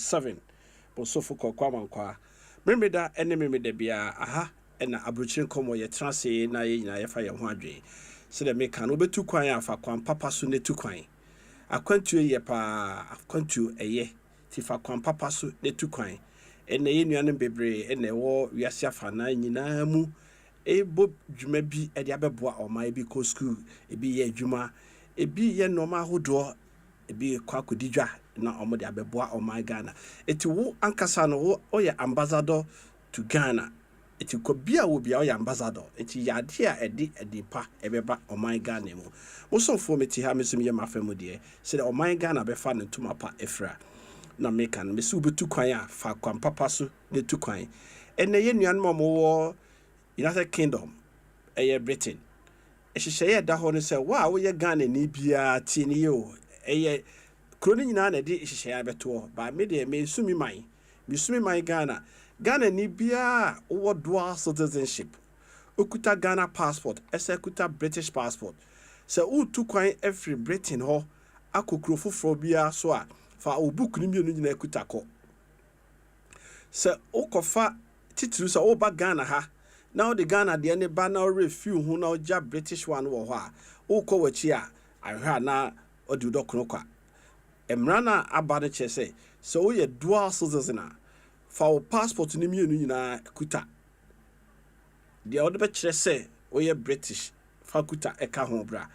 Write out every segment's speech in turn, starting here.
104.7 Bosofo Kokwa Mankwa. Memeda ene memeda bia aha ena Abrokyire Nkomo ye trase na ye nyina ye fa ye ho adwen. Se de me kan obetu kwan afa kwan papa so ne tu kwan. Akwantu ye pa akwantu eye ti fa kwan papa so ne tu kwan. Ene ye nuanem bebre ene wo wiase afa na nyina mu ebo dwuma bi e de abeboa oma bi ko school ebi ye adwuma ebi ye normal hodo ebi kwa kodidwa na omo de abeboa oma Ghana eti wo ankasa no wo oye ambassador to Ghana eti ko bia wo bia oye ambassador eti yade a edi pa ebeba oma Ghana mu wo sonfo meti ha mesum ye mafamu de se de oma Ghana be fa ne tuma pa efra na meka no mesu betu kwan a fa kwan papa so ne tu kwan ene ye nuan mo United Kingdom Britain ehye da ho no se wa wo ye Ghana ni bia ti ni yo kroni nyina na de ehye beto ba me de me sumi man Ghana ni bia wo dual citizenship okuta Ghana passport kuta British passport se utu kwan every Britain ho akokro foforo bia so a fa obuku ni mienu nyina kuta ko se ukofa titru se oba Ghana ha now the Ghana de ne ba na review hu na oja British one wo ho a ukọ wachi a ahwa na odu dokno kwa emra na aba ne che say so wo ye dual citizen a fa wo passport ni mienu nyina kuta de o de be kire say wo ye British fa kuta eka ho bra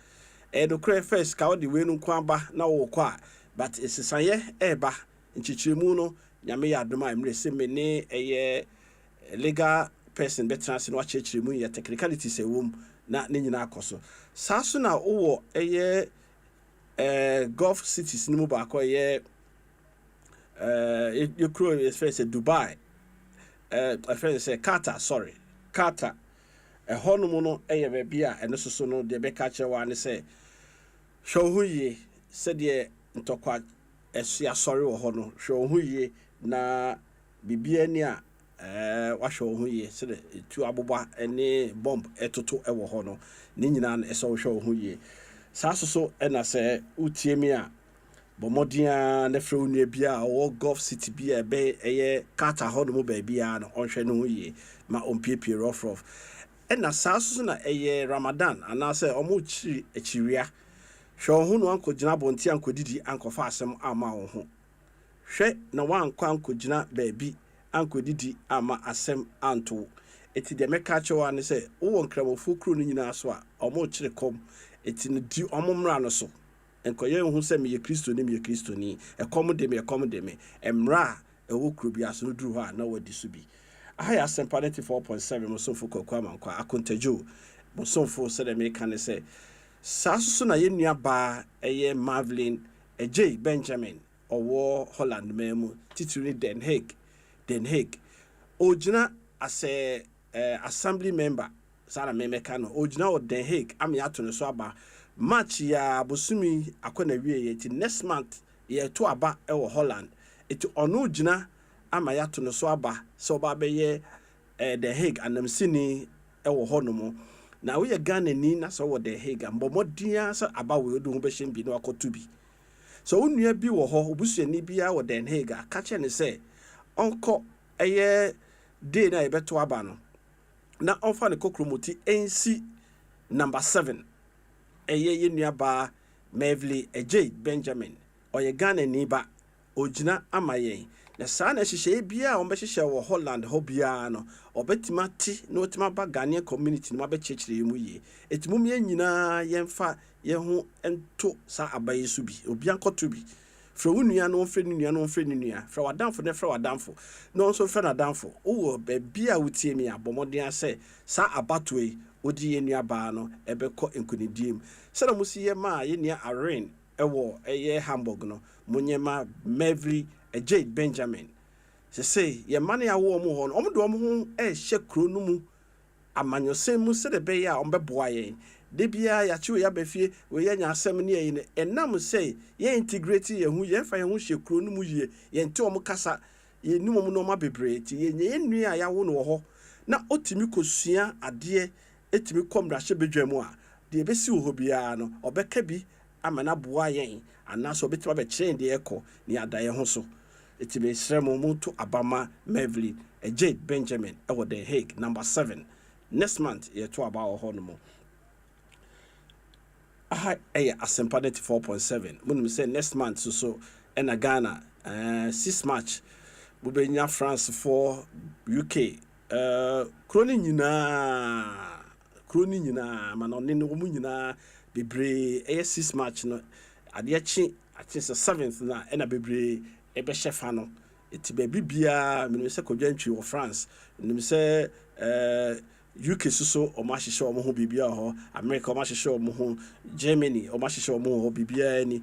no kre first ka wo de we nu kwa ba na wo kwa but esisaye eba nchichiremu no nyame ya adoma emre se me ne legal person better as no chechirimu ye technicalities e wom na ne nyina akoso saso na wo Gulf cities ni mu ba ko you crow is face Dubai I first say Qatar hono no be bia eno soso no de be ka chewa ne say hwo hu ye se de ntokwa esia sorry wo hono hwo hu ye na bibia ni a wahwe ho ye se tu abobwa ene bomb etoto ewo ho no ni nyina na eso hwe ho ye sasoso ena se utiemi a bomodia na frɛ onu bia o Gulf City bia be Qatar ho no ba bia no onhwe no ho ye ma ompiepie rough ena sasoso na Ramadan ana se omo chiri echiria hwe ho no ankogina bonti ankodidi ankofa asem ama wo ho hwe na wankwa ankogina baabi ankodidi ama asem anto eti de meka chewa ne se wo nkramofo kru no nyina so a omo chire kom eti ne di omo mra no so enkoye hu se me ye Kristo ni ekom de me emra ewo kru bia so no duru ho a na wadi so bi ahaya Asempa 94.7 mo so fo kokwa mankwa Akonta mo so fo se de meka ne se saso na ye nua ba Marvelin Benjamin owo Holland memu titiri Den Hague ojina as a assembly member sara memeka no ojina o Den Hague am ya to no so aba match ya bosumi akona wie ye ti next month ye to aba e wo Holland eti ono ojina ama ya to no so aba so ba be ye Den Hague anamsini e wo honomo na we ye Ghana ni na so wo Den Hague mbomodian so aba we do ho be hyen bi na akoto bi so onua bi wo ho obusuani bia wo Den Hague aka che ne se onko day na ebeto aba no na onfa ne kokromoti NC number 7 ye nua ba Mevli Benjamin oye Ghana ni ba ojina amaye na saa na hihye bia o be hihye wo Holland ho bia no obetima ti na otima ba Ghanaian community no abechechire mu ye etimum ye nyina yemfa ye ho ento sa abaye su bi obi ankoto bi fra wonua no mfre ni nua no mfre ni nua fra wadamfo ne fra wadamfo no nso fra na damfo wo be bia wotie mi abomodin ase sa abatoi odi ye nua ba no ebekọ enkunidiem se na musi ye ma ye nua Aren ewo Hamburg no munyema Mevli Benjamin se ye mane ya wo mu ho no omdo mo ho hye kro no mu amanyose mu se de be ya ombeboa ye de bia ya chiwo ya befie we ya nya asem ne ye enam se ye integrate ye hu ye fa ye hu hye kro no mu ye ye nte omo kasa ye num no ma bebre ti ye nye nua ya wo no ho na otimi kosua ade etimi komra hye bedwamu a de ebesi wo ho bia no obeka bi amana boa yen anaso betima be kyerɛ de ekɔ ne adaye ho so Iti me sremo mu to Abama Mevlin Jade Benjamin ewo The Hague number 7 next month ye to aba ho no mo aha Asempa 94.7 munum say next month so ena Ghana 6 March bubenya France for UK kroni nyina ma no ne no mu nyina bebre 6 March no ade achi 7th na ena bebre ebe shefa no eti ba bibia me se kodwantwi wo France me se UK so o ma hyehyɛ o mo ho bibia ho America o ma hyehyɛ o mo ho Germany o ma hyehyɛ o mo ho bibia ni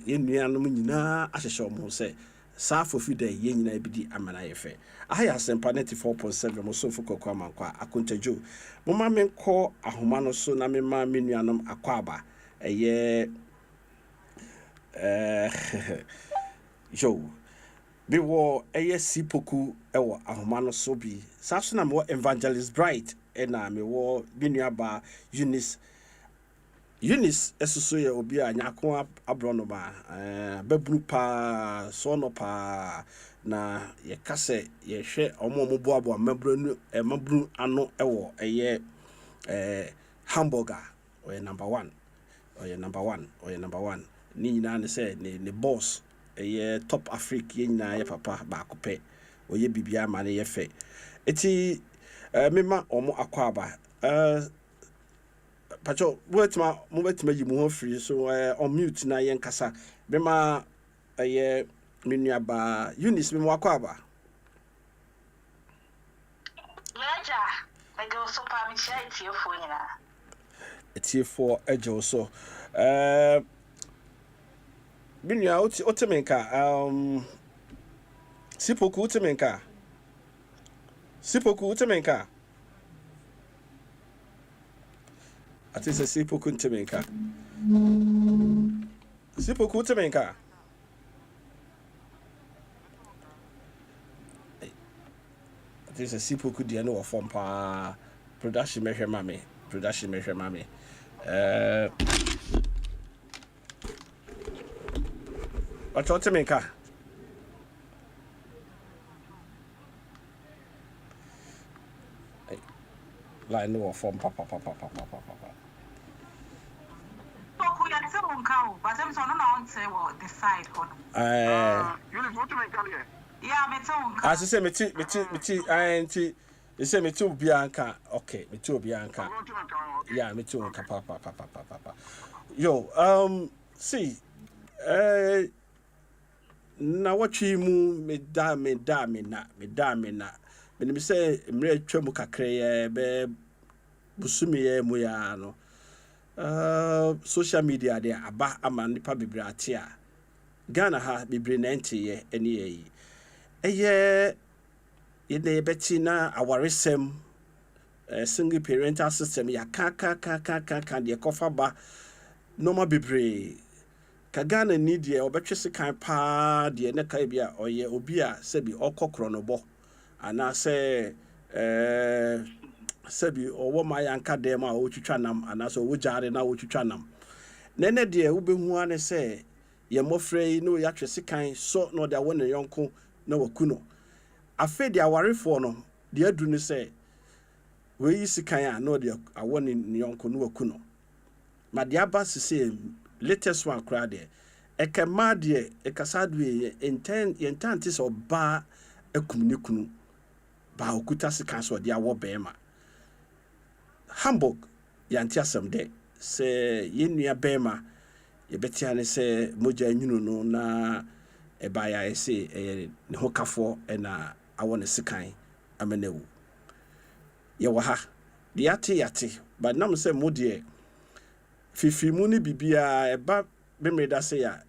yenuanom nyina ahyehyɛ o mo se saa fofi da ye nyina bidi amana ye fe ahaya Asempa 94.7 mo so fokoko amankwa Akonta jo mo ma menkɔ ahoma no so na me ma menuanom akɔ aba yo be wo sipoku ewo ahoma no so bi sa so na me Evangelist Bright na me wo binuaba Eunice esusu ye obi a nyako abrono ba babru pa so no pa na ye kase ye hwe omomoboabo mabru ano ewo hamburger or number 1 ni nyina ne say ne boss top Africa ye nyina ye papa ba akopɛ oye bibia ma ne ye fe eti mema omo akwaba pacho wetima yi mu ho free so on mute na yen kasa bema menuaba Eunice me akwaba yaja ego so pa mi chia etiefo nyina etiefo ejo so binua otemenka sipoku otemenka ati se sipoku otemenka ati se sipoku dia no wo form pa production mehwe mame otemenka line no form pa poku ya tse monka but I'm so no on say what decide on you want to make here yeah me tse as say me anti you say me too bianca okay me too bianca yeah me too papa yo see na watchi mu me da na me say mre atwa mu kakra be busumi mu ya no social media de aba ama nipa bebre ate a Ghana ha bebre na ntie ene yi eye ine beti na awaresem single parental system ya ka de kofa ba normal bebre ka Ghana ni de obetwese kan pa de ne kai bia oye obi a sebi okokro no bo ana se sebi owo ma yanka dem a otwitwa nam ana so wo jare na otwitwa nam nene de ubehu ane se ye mofrɛ no ya twese kan so no de won yonko na wakuno afi de awarefo no de adu ne se we yi sikan a no de awon yonko no wakuno ma de aba sese latest one crowd de ekema de ekasadu intend so ba akumni kunu ba okuta sikan so de awo bema Hamburg yanti asem de se yenua bema ye betia ne se moja nyunu no na eba ya ese ne hokafo na awone sikan amenewu ye wo ha de yate but nam se modie fifi mu ni bibia eba bemreda se ya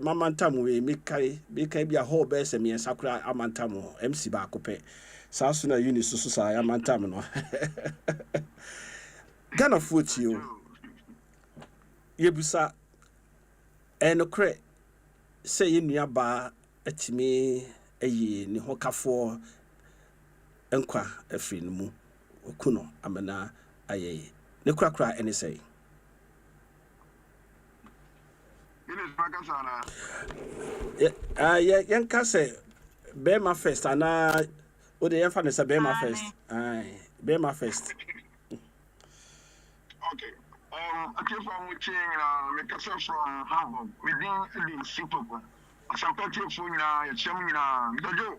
mama ntam we mekai bia ho be se me sakura amantam MC ba akopɛ saa so na Eunice so saa amantam no Ghana footio yebusa enokre se yenua ba atimi ayi ne hokafo enkwa afiri no mu okuno amana aye ne krakra ene sei Yanka say Bema first, and what the infant is a Bema first. Aye, Bema first. Okay. I came from Witching, make a from Hamburg, within the simple one. Asempa for now, your chairman, Dojo.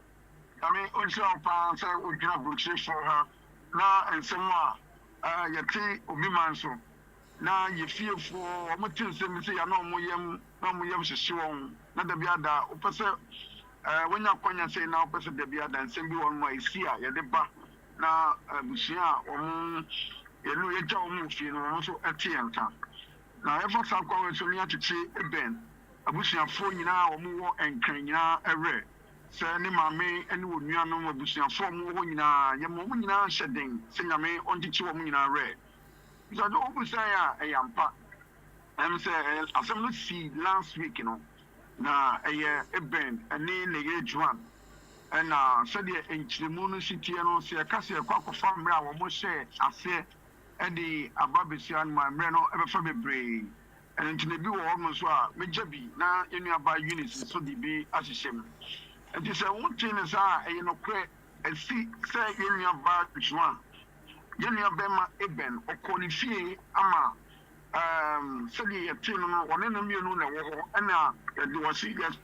I mean, also, pounds I would grab books for her. Now, and somewhere, your tea will be manso. Now, you feel for materials, and say, I know more yam, no more yam, shown, not the Biada, opposite. When you're going to say now, opposite the Biada, and send you on my seer, your deba. Now, Bushia, or you know, you don't move, you know, also a tea and time. Now, if I'm going to near to see a ben, a bushia phone now, or more and can ya a red. Sir, Nima may and would you know bushia form more na, your woman shedding, sing a may on the 2 women red. So I don't say a yampa. I'm saying, as I'm not see last week, you know, now a ben, a name the age one. And said the ancient moon city and on see a cassia cock of farm or more share, I say. Eddie Ababisian, my Reno, ever from a brain. And to the view almost Major B, now in your by units, so the be as a shame. And this one thing is, you know, and see, say in your bar which one. Yenya Bema Eben, or Conifi, Ama, Sally a tin on an immune, and there was serious.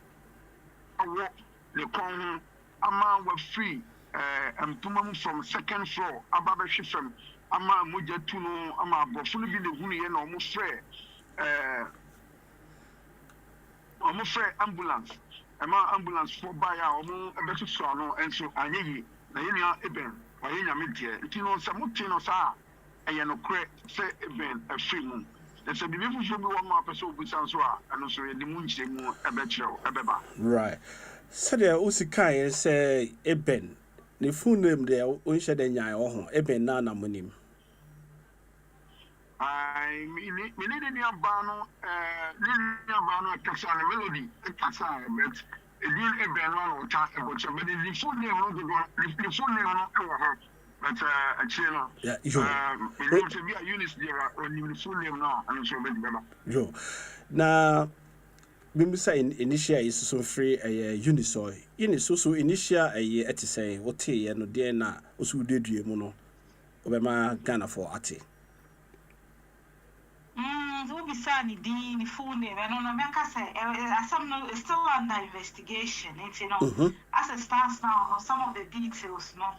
I walk the con, Ama were free, and Pumum from second floor, Ababashi from. Ama moja tuno ama bofunu bi le hunu ye na omo frɛ ambulance ambulance for buy a omo ebeto so no enso anyeyi na ye nua eben aye nyame de ntino se motin no sa eye no kre se eben afri mu se bibi fufu bi wo ma pese obusan so a eno so ye de mu nkyire mu ebekyerɛw ebeba right so there usikai say eben the full name there on share the nyai ho eben na na monim I mean the abano kasa melody kasa but e din eben one ota but the full name no the full name no but actually no yeah you know to be a unit there on the full name now and so bed baba yo na bimisa initial is so free unisoy so initial eti say what ye no de na osu dedue mu no obema Ghana for ati so be sunny the full name I don't know make say some no still under investigation it's you know as it stands now some of the details no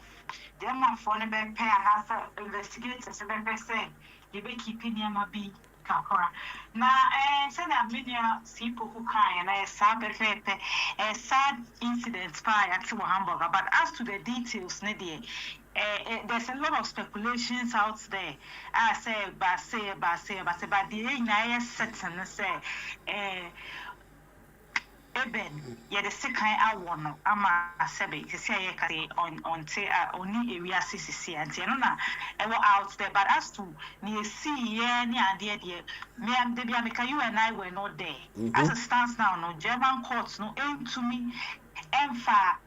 them man for the pay and as investigators say you be keeping him a be na said that many people who can and a sad incident by to Hamburg but as to the details there's a lot of speculations out there I say but the I certain say Eben, yeah, the second I want ama sebe to say on only area CCC and Tiana ever out there. But as to near see yeah near dear me and Debbie you and I were not there. As it stands now, no German courts no aim to me and far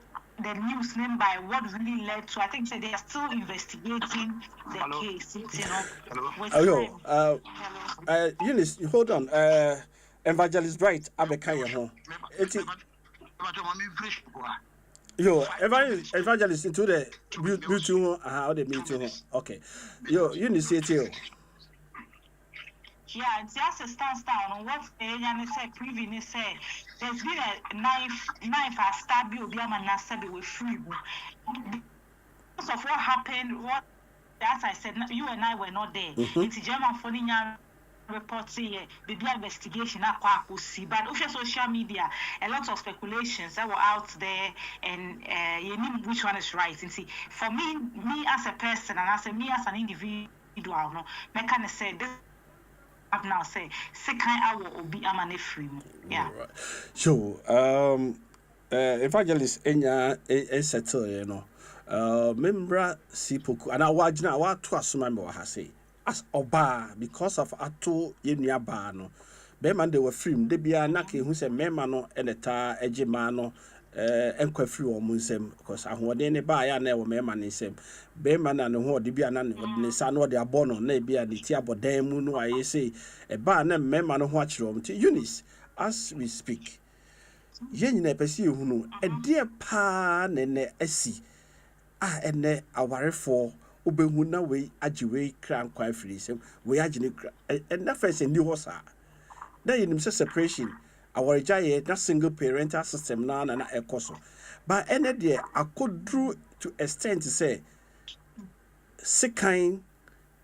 the news name by what really led to I think so they are still investigating the case. You know, Eunice, hold on. Evangelist Bright Abrokyire ho yo evangelist into the beauty how they meet you okay yo Eunice it yo yeah it's just a stand down on what Eliane said previously said there's been a knife stab you be a man said with free because of what happened what as I said you and I were not there it's German following reports here, the investigation but over social media, a lot of speculations that were out there, and you know which one is right. And see, for me as a person and me as an individual, no, I can say this. I've now say second hour will be a man free. Yeah. So, evangelist enya settle, you know. Membra sipoku and I wajina wa to asuma me wa ha say. As oba because of ato yenua ba no be man they were free de bia na ke hu se mema no eneta ejema no enkwa free wo munsem because ahode ne ba ya na e wo mema ne nsem be man na ne ho de bia na ne sa no de abono na bia ne ti abodan mu no aye say e ba na mema no ho akire wo mti Eunice as we speak. Yen na pesi ehunu ede pa na ne asi ene awarefo obehu na we agiwe kra nkwa afiri sem we agine kra na first ni ho sa na yenim se separation awarejaye na single parental system na ekoso but ene de akodru to extent say sekan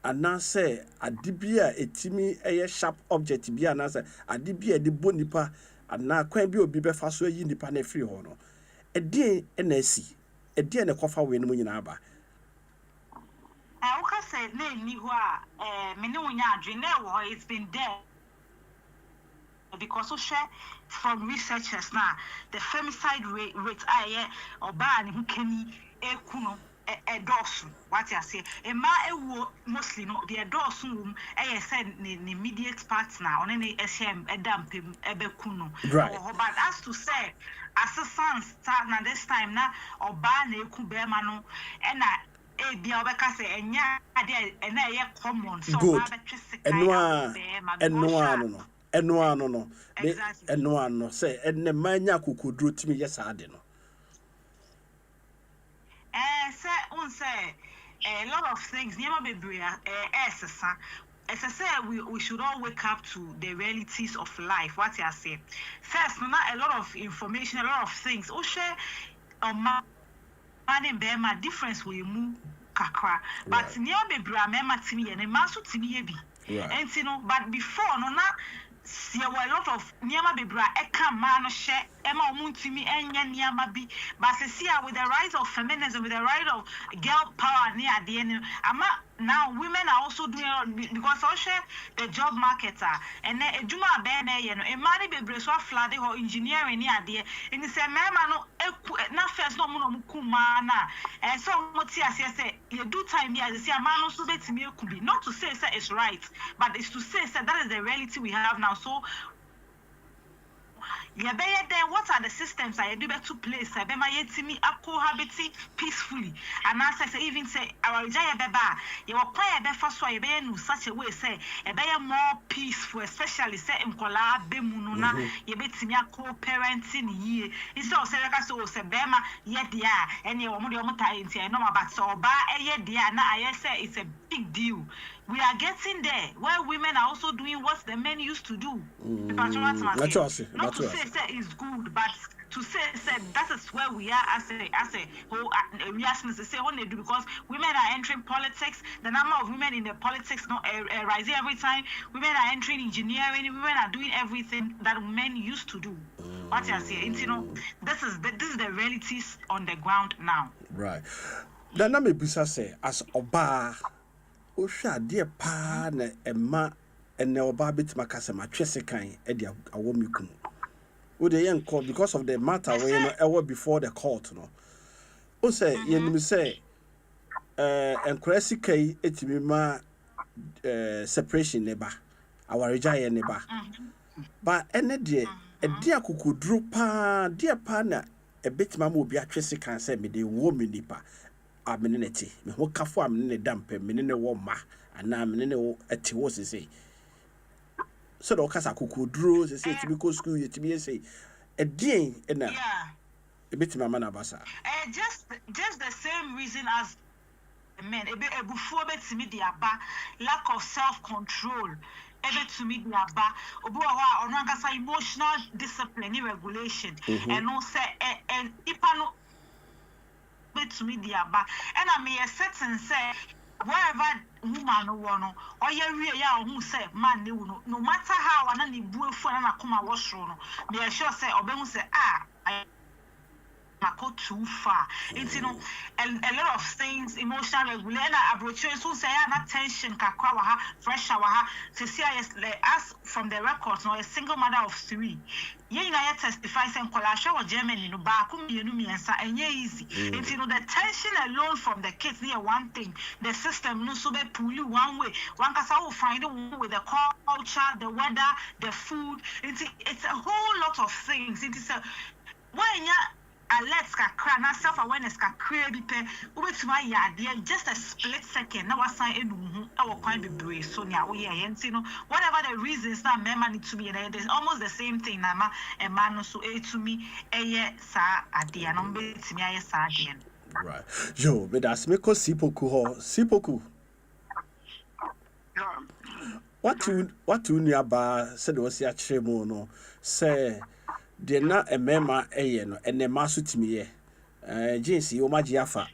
anase adibia etimi eye sharp object bia anase adibia de bonipa ana kwan bi obi befa so yi nipa na free ho no ede na asi ede na kofa we no nyina aba woka say na ni ho a me ne wonya adwene na wo it's been there because so share from researchers now the femicide rate aye oba ne hukani ekuno edosu what you say ema ewo mostly no the edosu wum say ne immediate partner on any SM edampem ebekuno but as to say assistance start na this time na oba na eku be ma no na ebia obeka say enya ade na ye common so oba betwe sekai eno no say enne manya kokodro timi yesa ade no say a lot of things never be as I say we should all wake up to the realities of life. What I say first, not a lot of information, a lot of things. Share man and bema difference we move kakra, but near be bra mema timi and masu timi bi. And you know, but before no na. There were a lot of Niama Bibra, Eka Man, share Emma Muntimi, and Niama B. But see, with the rise of feminism, with the rise of girl power near the end, now women are also doing because also the job market and a Juma Bene, you know, a money be breswa flooding or engineering near the and it's a man, not first no Kumana, and so what I say, you do time here, see a man also bet me could be not to say it's right, but it's to say that is the reality we have now. So what are the systems I do to place? I be my yetimi cohabiting peacefully. And as I say, even say our Jaya Beba, you are quite a first way in such a way, say a better more peaceful, especially say in Kola Bemununa, you bet me a co-parenting ye. It's also so Sebema, yet yeah, and you are no but so ba yet dear. Now I say it's a big deal. We are getting there where women are also doing what the men used to do. Not to say it's good, but to say that is where we are as a whole reaction to say what they do because women are entering politics. The number of women in the politics not rising every time. Women are entering engineering. Women are doing everything that men used to do. What you say, you know, this is the realities on the ground now. Right. The name Bisa say as Oba. Osha dear pa na emma ene oba bitima kase ma twese kan e dia awomikum wo de yen call because of the matter we no ewo before the court no o say yenim say enkrasi kai etimi ma separation neba awareja ye neba ba ene de e dia kokodru pa dia pa na e bitima ma obi atwese kan say me de wo me nipa ameneneti me ho kafo amenene dampe menene wo ma ana menene wo eti wo sese so do kasa kokodro sese tibi ko school yetibi say edien na e beti mama na basa just the same reason as men ebufu betimi di aba lack of self control ebetumi di aba obu wa ono ankasa emotional discipline regulation and no say and ipano to me diaba and I may a certain say wherever woman no or ye ya who say man no matter how anani bue fu na akoma washro no me sure say obemu say I go too far. It's you know a lot of things emotional regulation Abrokyire so say na tension kakwa wa ha fresh wa ha to see as from the records no a single mother of 3 ye na testify say nkolasha wa Germany no ba ku mienu miensa enye easy. It's you know the tension alone from the kids near one thing the system no so be pull you one way one kasa will find with the culture the weather the food it's a whole lot of things. It is a when alerts kakra na self awareness kakra bi pe wobetuma yade just a split second na wasan enu e wo kwan bebre so nya wo ye enti no whatever the reasons that men need to be there is almost the same thing na ma e man no so e to me eye sa ade no betimi aye sa ade no. Right. Yo, but that's me ko sipoku ho. Sipoku. What you nearby said was ya chemo no say de na emema eye no ene maso timi ye jinsi o magiafa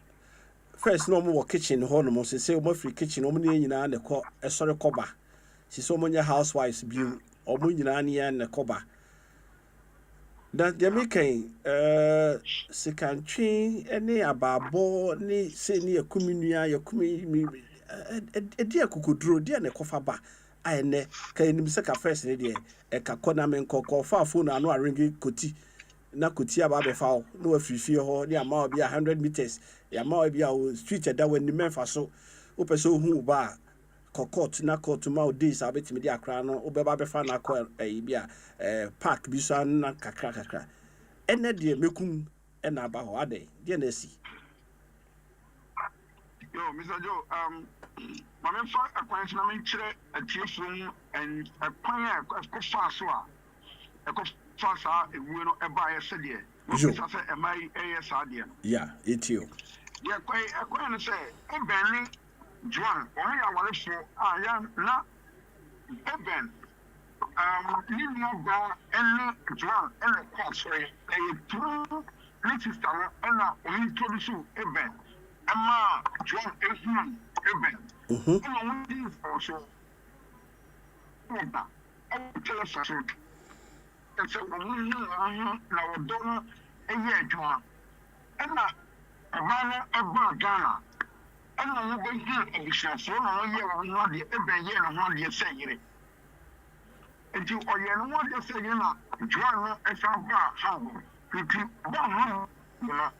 first no mo kitchen ho no mo say o mo free kitchen o mo ne nyina na ko esore koba si so mo nya housewives bi o mo nyina ne na koba that they making sekantwi ene ababo ni se ni akuminua yakumi dia kokoduro dia ne kofa ba ayene ka enim se ka first ne de e ka kona men kokko fa phone anu aringi koti na koti aba be fa no afifie ho ne ama obi 100 meters ya ma obi a street da wani menfa so wo pese hu ba kokot na court ma o days abetimi de akra no wo be ba be fa na ko bi a park bi so na kakra ene de mekum ena aba ho ade de na si Yo, Mr. Joe, my man for a question I mean a telephone and a pioneer a fast a fast a winner a buyer said here. A my AS idea. Yeah, it you. Yeah, quite a question say a Benny John, only I want to show I am not a Ben. Living about any John and a country, a true little star and a introduce a Ben. Ama John Ehun Eben. And I want also. I tell us so. And so we now don't a year John. And now a banner about Ghana. And I will be here and be sure for 1 year or not the Eben year and 1 year saying. And you are your one year saying, John, and some bar, how you keep one, you know.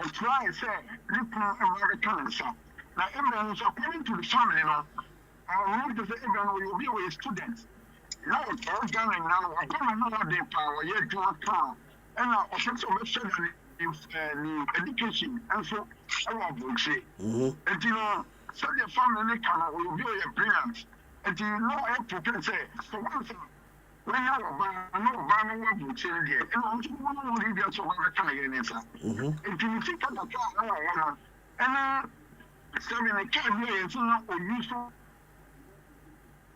Or try and say, little Americans. Now, everyone is according to the family, you know. I want to say, everyone will be with students. Now, it's all done and now, I don't know what they power, yet to account. And now, I think so much in education, and so I want to say. And you know, so the family will be a brilliant. And you know, I have to say, so one thing. When I know what change here, and I'm just one of the videos of the Canadian. If you think of the car, and some in the car here, it's not unusual.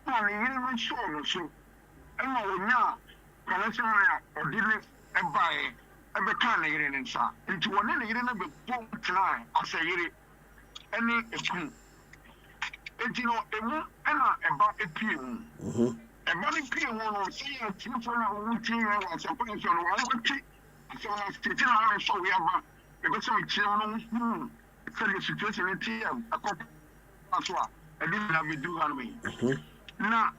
And even so, and now, connection or didn't buy a Canadian inside. Into one in the boat tonight, I say it. Any, and you know, it won't about a pew. And money pay one say a telephone routine or something on one key. So I'm sitting on it, so we have because some children so the situation in TM, a couple as well. I didn't have me do on me. Now,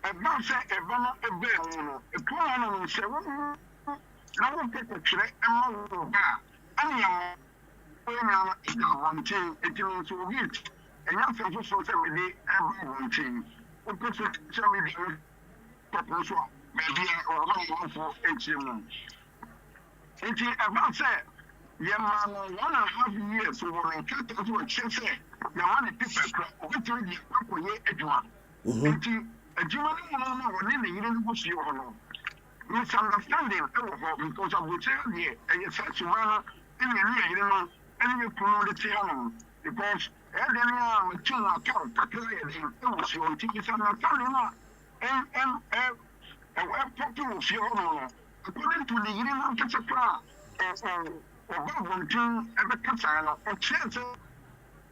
about say a banner a bell, a plan on 7. Now one people check and more. I am one thing, it will to read. And nothing for social media, one thing. Because some of the proposal maybe or one for HM. It's about say, yeah, 1.5 years for one cat to a chance. The money people, which are the couple year a Juan. A Juan, no, you didn't push you on. Misunderstanding because of the child here, and it's such a manner in the you know, and you promote the channel because. And then I chill out, it was your tickets and I'm telling you, and popular funeral. According to the Union Cassacra, or one thing at the Cassana, or chance,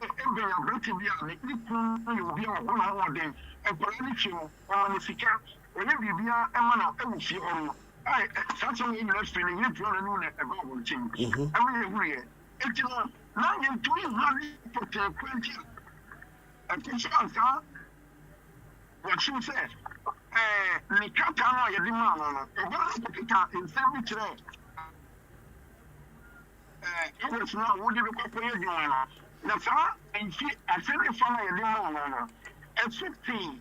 every ability will be on 1 day, and politician or the Sika, or maybe be a man of every funeral. I such a industry in you about one thing. I mean, agree. It's now you're doing money for 20. And this is what she said. Nikata, you demand in 70 today. It was not what you look for you. That's all. And she, I said, if I demand, and 50.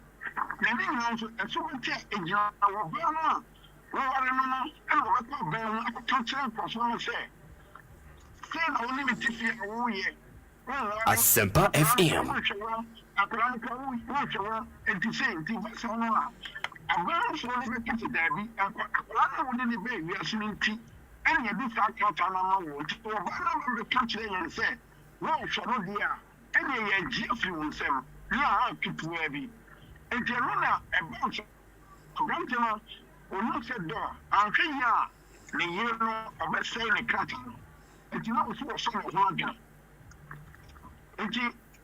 Then also, and so we take a job of Burma. Asempa FM. Ono se do anhwe ya ne yire no obesai ne kata enti na oso oso no ho adwene enti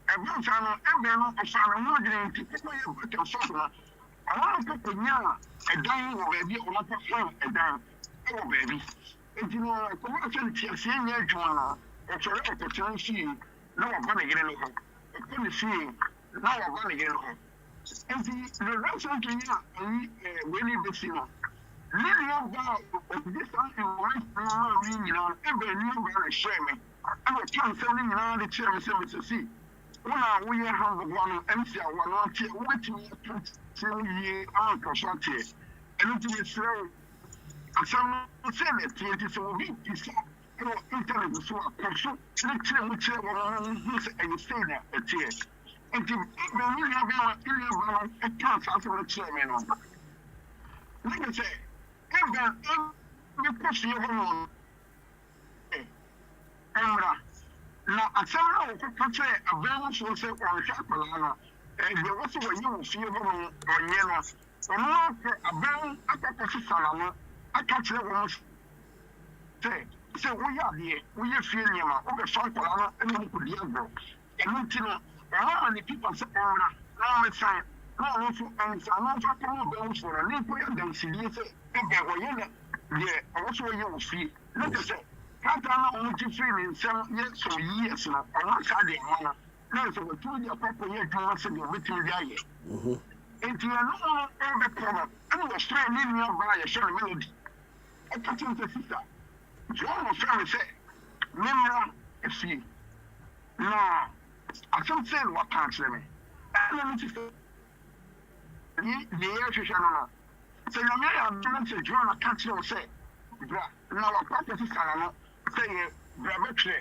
ebansa no ebe no oso no ho adwene enti ko ye bete so no awon ko konya edan wo baabi o na fa edan wo baabi enti no ko ma se nti ase nya adwuma no o chore opportunity na wa ba ne yire no ho ko ne fi na wa ba ne yire no ho enti the reason to you when you be seen really about this something right now you know every new brother share me I was canceling you know the chair to see when we have one MC one chair what me to ye on consulting and to be slow and some say that it so big is internet so so lecture which and say that it and to really have a chance after the chairman on like I say every person you want now at some level say a very so say on chapel and there was when you see on yellow or not a very salon I catch them say we are here we are feeling over some and we could and until how many people say now it's time no if and I'm not talking for a little bit than see yeah also you see let us say how only feeling some years so years now on one side no so we told you papa here to answer the waiting there and you know all the problem and was trying to live by a short melody I can't the sister John was trying to say remember see no I don't say what can't say me. Let me just the air to channel. So you may have done to join a country or say, now a purpose is say, Brabetre.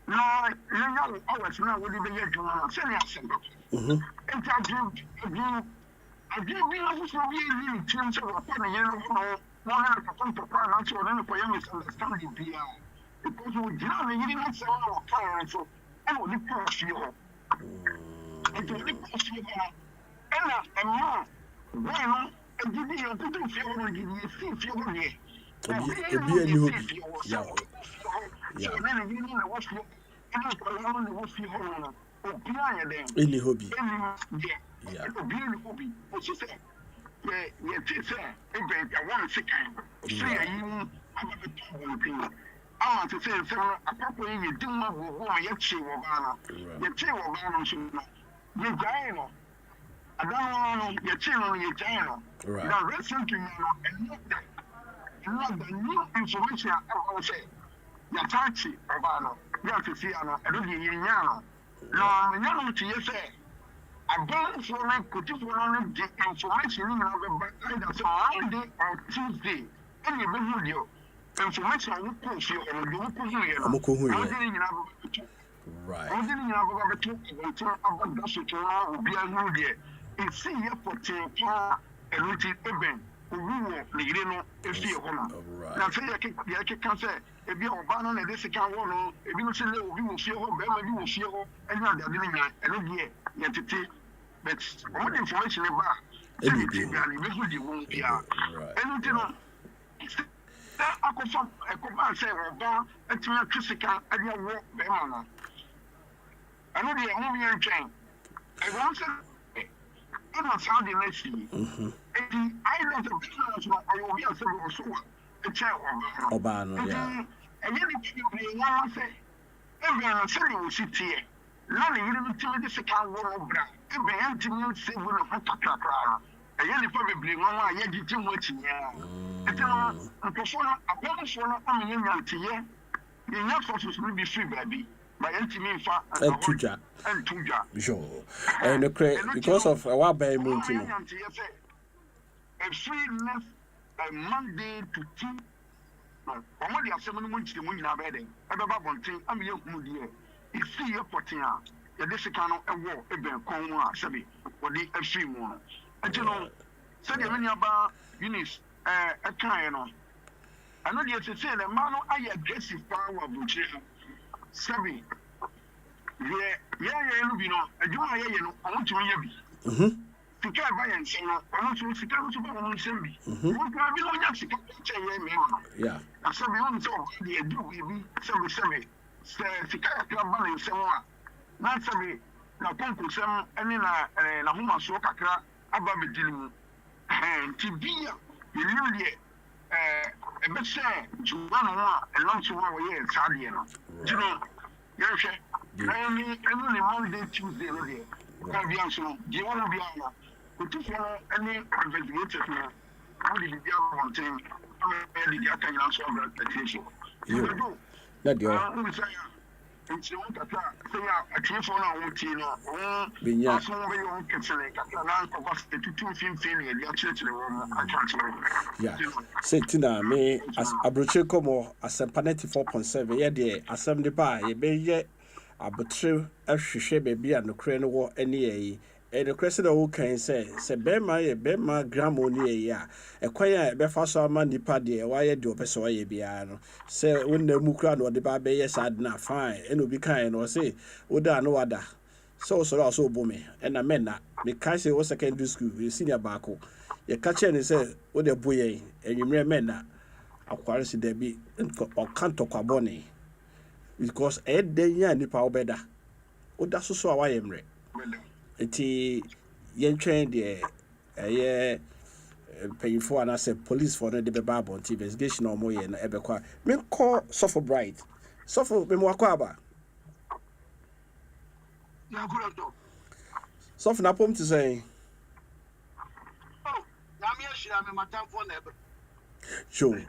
No, you know, always know what you be doing. Say, Asempa. And I do be able to be in terms of a funny, you know, one of the Akonta plans or any for young misunderstanding PR. Because we did not say our parents, so I will push you. And to push you, and more. Well, and give me a good feel when you see you here. Be a new hobby. Yeah. So then you know what's your and what's your home. Any hobby. Yeah. Be a hobby. What you say? Yeah, teacher. I want to say, say, you have a thing. I want to say, a couple of you do not go yet, she will ban. Your chair will ban, you dying. I don't want your children, your channel. Now, listen to me and not the new information I will say. Your taxi, Obano, Yakiano, and Yano. Now, you know to you say, I don't for me, could you want the information in our Monday or Tuesday, and you bring you information I will push you and you will push you. Right. I didn't have a talk about the will be a new year. It's see here for Tia and which is even who will the if you want. Now, say, I can say, if you're a banner and this account, if you say, we will see home, you will see home, and you're the living and year, yet to take. But all the information about anything, you won't be out. And you know, I could say, well, and to your physical, and your work, Bemana. I know the movie and chain. I want to. It was how they let you. And I know the business or you will be a civil a chair or Obano, yeah. And then you want to say, everyone said you will sit here. None of you tell this account will bra. Every empty new civil of Hotaka. And then probably one I had you too much in here. And persona, a persona on the young tea. The young forces will be free, baby. And Tuja. Sure. And because of our bay mountain. A free left Monday to Tuesday. No, ọmọ di asẹmu ni mo n kyerɛ mu nyinaa bɛyɛ dɛ ɛbɛba abɔnten ama yɛ hunu deɛ esi yɛ pɔten a yɛde sika no ɛwɔ ɛbɛn kɔn mu a sɛbi wɔde ɛfiri mu no ɛgye no sɛdeɛ me nuaba Eunice ɛkaeɛ no ɛno deɛ sese yɛ dɛ mmaa no ayɛ aggressive paa wɔ aburokyire no sɛbi yɛyɛ no bi no adwuma a yɛyɛ no ɔmo tumi yɛ bi. Sika ɛba yɛn nsɛm no ɔno nso sika no nso ba wɔn nsɛm bi wɔn kura bi na ɔnya sika nkyɛn yɛ mìíràn no na sɛbi wɔn nso ɔmo deɛ edu biribi sɛbi sɛ sika kakra ba ne nsɛm a na sɛbi na kɔnkɔsɛm ɛne na n'ahomasoɔ kakra aba abɛdi ne mu nti bi a yɛnim deɛ ɛbɛsɛ juwa no ho a ɛnam so a wɔyɛ saa deɛ no nti no yɛhwɛ ɛne ne Monday Tuesday no deɛ ɔbia nso deɛ wɔn bia no otufoɔ ne investigators no wɔde biribi abɔnten ama yɛde deɛ aka nyina nso abra atie so na deɛ nti wɔn kakra sɛ yɛ atiefoɔ no a wɔtie no wɔn aso bɛyɛ wɔn kɛsɛre kakra na nkɔkɔ sɛ tutu mfimfini na yɛde akyerɛkyerɛ wɔn aka akyerɛ wɔn sɛ ti na me Abrokyire Nkomo Asempa 94.7 yɛdeɛ asɛm de ba a yɛbɛyɛ abotire ahwehwɛ baabi a nokorɛ no wɔ ɛne yɛyi nokorɛ sɛ na wokan sɛ bɛrima yɛ bɛrima gramo ne yɛyi a ɛkwan a ɛbɛfa so ama nnipa deɛ wayɛ deɛ ɔpɛ sɛ ɔyɛ biara no sɛ wonna mu kora na ɔde ba bɛyɛ saa de no a fine ɛna obi kaeɛ no ɔse woda no wada sɛ wosɔre a sɛ wobɔ me ɛna mɛnna mekae sɛ wo secondary school senior baako yɛka kyerɛ ne sɛ wode bo yɛn anwummerɛ mɛnna akware si dabi ɔka ntɔkwabɔne because ɛyɛ ya nipa obeda oda soso a wayɛ mmerɛ nti yɛntwɛn deɛ ɛyɛ mpanyinfoɔ anaasɛ police for no de bɛba abɔnten investigation a ɔmo yɛ no ɛbɛkɔ a menkɔ sɔfo bright sɔfo memwakɔ aba sɔfo napom te sɛ sure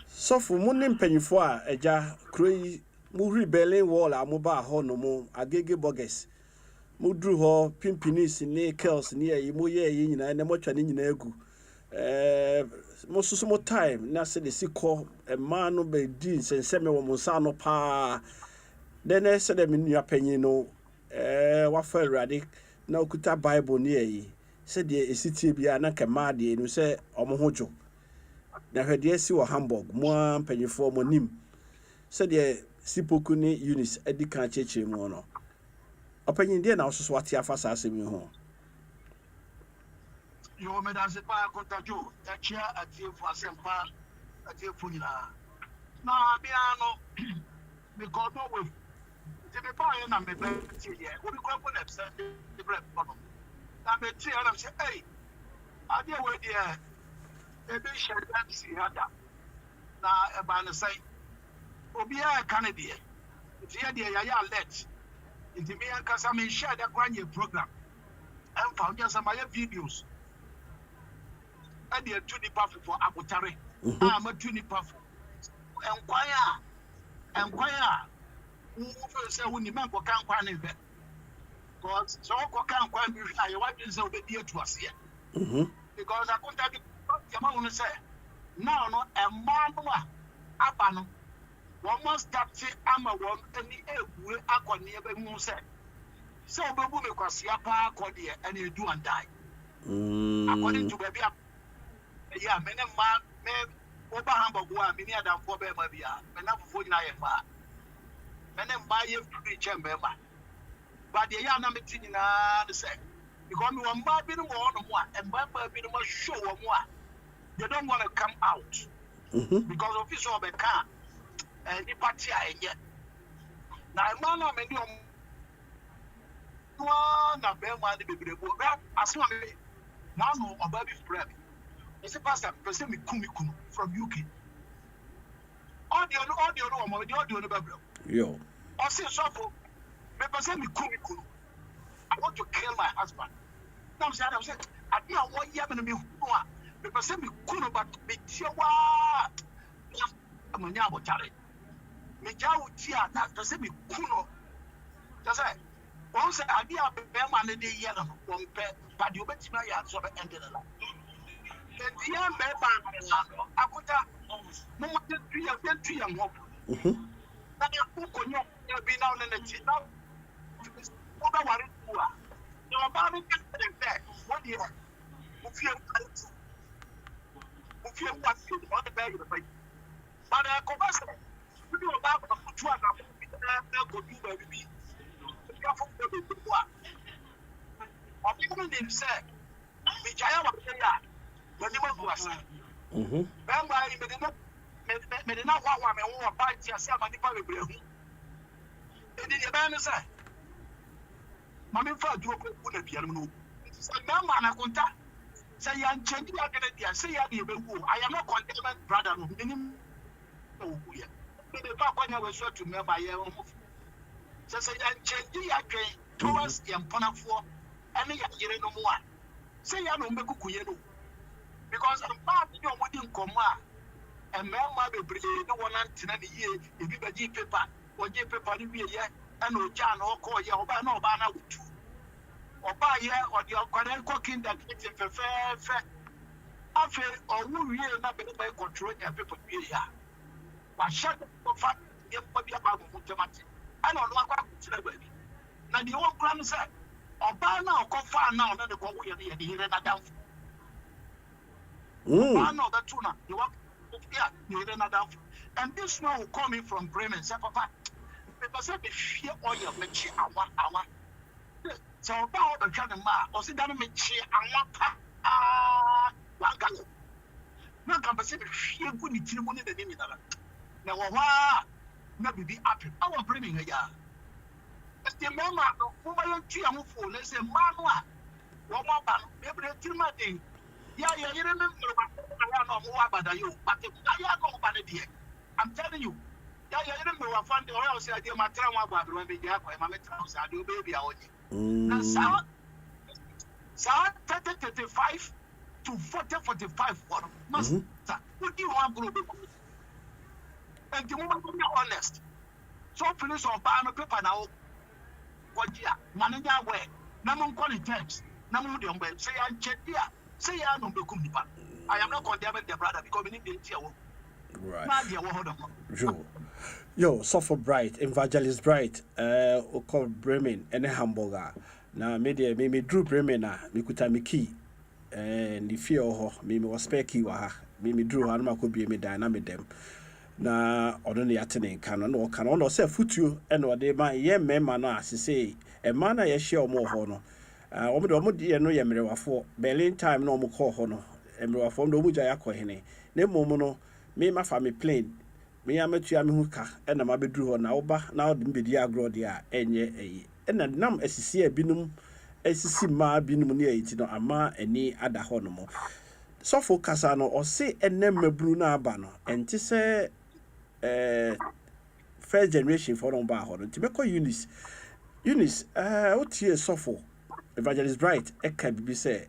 sɔfo mo ne mpanyinfoɔ a ɛgya kuro yi Muri Berlin Wall a moba ho no mo agege bogus mudru ho pimpinis ne kills ne yi mo ye yi nyina ne mo twa ne nyina agu mo susu mo time na se de sikọ ma no be di nsenseme wo mo nsa no pa de na se de me nua panyin no wa fa awurade na okuta bible ne yi se de esitie bia na kema de no se omo hojo na hwede asi wo Hamburg mo mpanyifo mo nim se de Sipoku ne Eunice edi kan cheche mu no opanyin de na ososo wate afa sa asemi ho yo me dan se pa Akonta jo ta chia atie fu Asempa atie fu nyina na bia no me god no we te me pa ye na me be tie ye wo bi kwa ko na pse de bre no na me tie na me say hey ade we de e be share that si hada na e ba ne sai Obia Canada. If you are alert, it may because I may share that one year program and found just some videos. And they are too powerful for Abotare. I'm a too powerful. Enquire. Who say when the man can't find it? Because so can't find me. I want to say dear to us here. Because I couldn't have to say now, no, a man, Abano. One must start to ama one any way akon near be mu say so bebu me kwasi apa akodi and you do and die according to baby yeah me oba Hamburg wa me ni adam for be ma bia me na fofo nyina ye fa me ne mba ye free chamber ma but the ya na me tin na the say because me one mba bi no no mo a mba bi no show wo mo a they don't want to come out because official be can the party I get. Now, man, I'm in one of them, one baby, as one now, no, a baby spread. It's a pastor, President Kumikun from UK. Audio, the baby. Yo. I say, so for President Kumikun. I want to kill my husband. Now, I'm saying, I don't want you to be who President Kuno, but be Tiawa. I'm a nyabo challenge. Me jawu tia na to se me kuno to say won say ade a be ma ne de ye no won pe pa de obetimi ya so be ende la Yeah, Akonta, Mama, get young. Now you cook on your be now in the tea. Now, what about it? No, about it, that. What do you want? If you want to bag of the fight. But I come back. You do about a good one. I'll go do baby. Or people didn't say, which I am a player. When you want to say, mede na wa wa me wo ba ti ase amani pa bebre hu e di e ba no say ma me fa duro ko na bia no say na ma na Akonta say ya nchendi ya gele dia say ya be wu I am not condemning brother no ni wu ya me de fa kwanya we so to me ba ye ho say ya nchendi ya twen towards the emponafo ene ya yire no mo a say ya no mbekuku ye no because I'm part of your wedding coma. And Mamma be bringing the one antenna the year if you be paper or J paper the year and no Jan or call ya or by no banner with you. Or by ye or the Alcoran cooking that gets in fair. After or who really not be by control your people here. But shut the fact you might be about automatic. I don't know what to the baby. Now the old grand said, or by now, go far now, then the go here the here and down. I know that tuna. You want. Yeah, you don't know that. And this one will call me from Bremen. Say, Papa, people say, be fear oil, mechi, I want. So, about the Johnny Ma, or sit down and mechi, I want, one gallon. No, can say, fear good, it's the money that they need. Now, no, be happy. I want Bremen here. It's the mama, who I am to you for, let's say, Manua, one more ban, maybe a 2 months. Yeah, you remember I know more about you, but I know about it. I'm telling you. Yeah, you remember I found the oil said, dear, my trauma about when we have my metros, I do baby. Now, so 35 to 45 for master. What do you want to do? And you want to be honest. So, police or banner paper now. What, yeah, manager way. Namun quality text. Namun the way. Say, I'm check here. Say I am not condemning the brother because we need the tea. Right. Yo, Suffer Bright, Evangelist Bright, call Bremen and a hamburger. Now, media, me drew Bremen, me could time me key, and the fear of me was spare key, me drew and could be me dynamic them. Now, or the attending canon or canon or say foot you, and what they might ye men manner, say, a manner ye share more honor. Omo de no ye merewafo Berlin time no mo call hono merewafo no mu jaya kɔ hene na momo no me ma fa me plane me ya matua me hu ka na ma beduru hɔ na oba na ode mbedi agro de a enye eyi na nam asisi abinum asisi ma binum ne ayi ti no ama ani ada hɔ no mo sofo kasa no o se enem mabru na aba no enti se first generation for no ba hɔ no ti be kɔ Eunice o tie sofo Evangelist Bright eka bibi say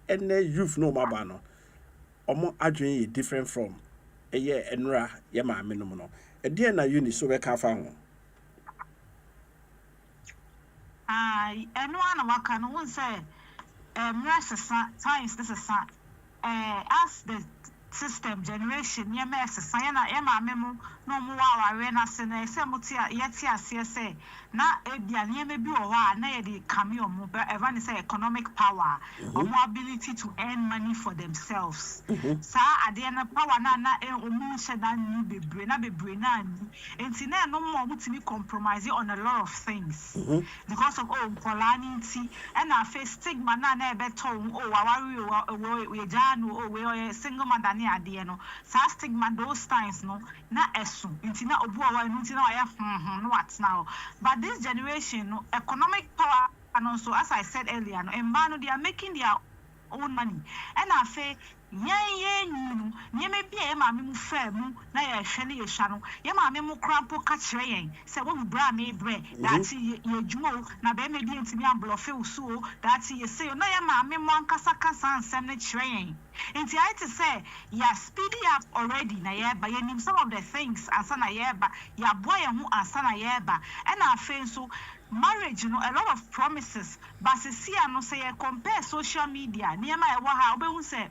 ene youth no maba no omo adwen ye different from eye enra ye ma me no no e de na uni so we ka fa ho eno ana waka no won say science this is as the system generation ye ma science na ye ma me mu no mo wa we na se na se mo ti ye ti ase se na ebia ne me bi o ha na ye de kame o mo be even say economic power or more ability to earn money for themselves sa ade na power na o mo she da ni bebre na enti na no mo mutimi compromise on a lot of things because of polarity and a face stigma na e beto wawari we janu we single mother ni ade no sa stigma those times no na esu enti na obu o wa enti na ya no what now but this generation no economic power and also as I said earlier no emba they are making their own money and I say yen nye me bia e ma me mu fa mu na ye hwe ne ye hwa no ye ma me mu krampo ka kire yen se wo bra me bre that ye djumo na be me bia ntimi amblofe usuo that ye say na ye ma me mu ankasa kasa nsem ne kire yen enti I to say ya speedy up already na ye ba ye nim some of the things asa na ye ba ya boy hu asa na ye ba and I feel so marriage you know a lot of promises but see no say compare social media near my ha obehu say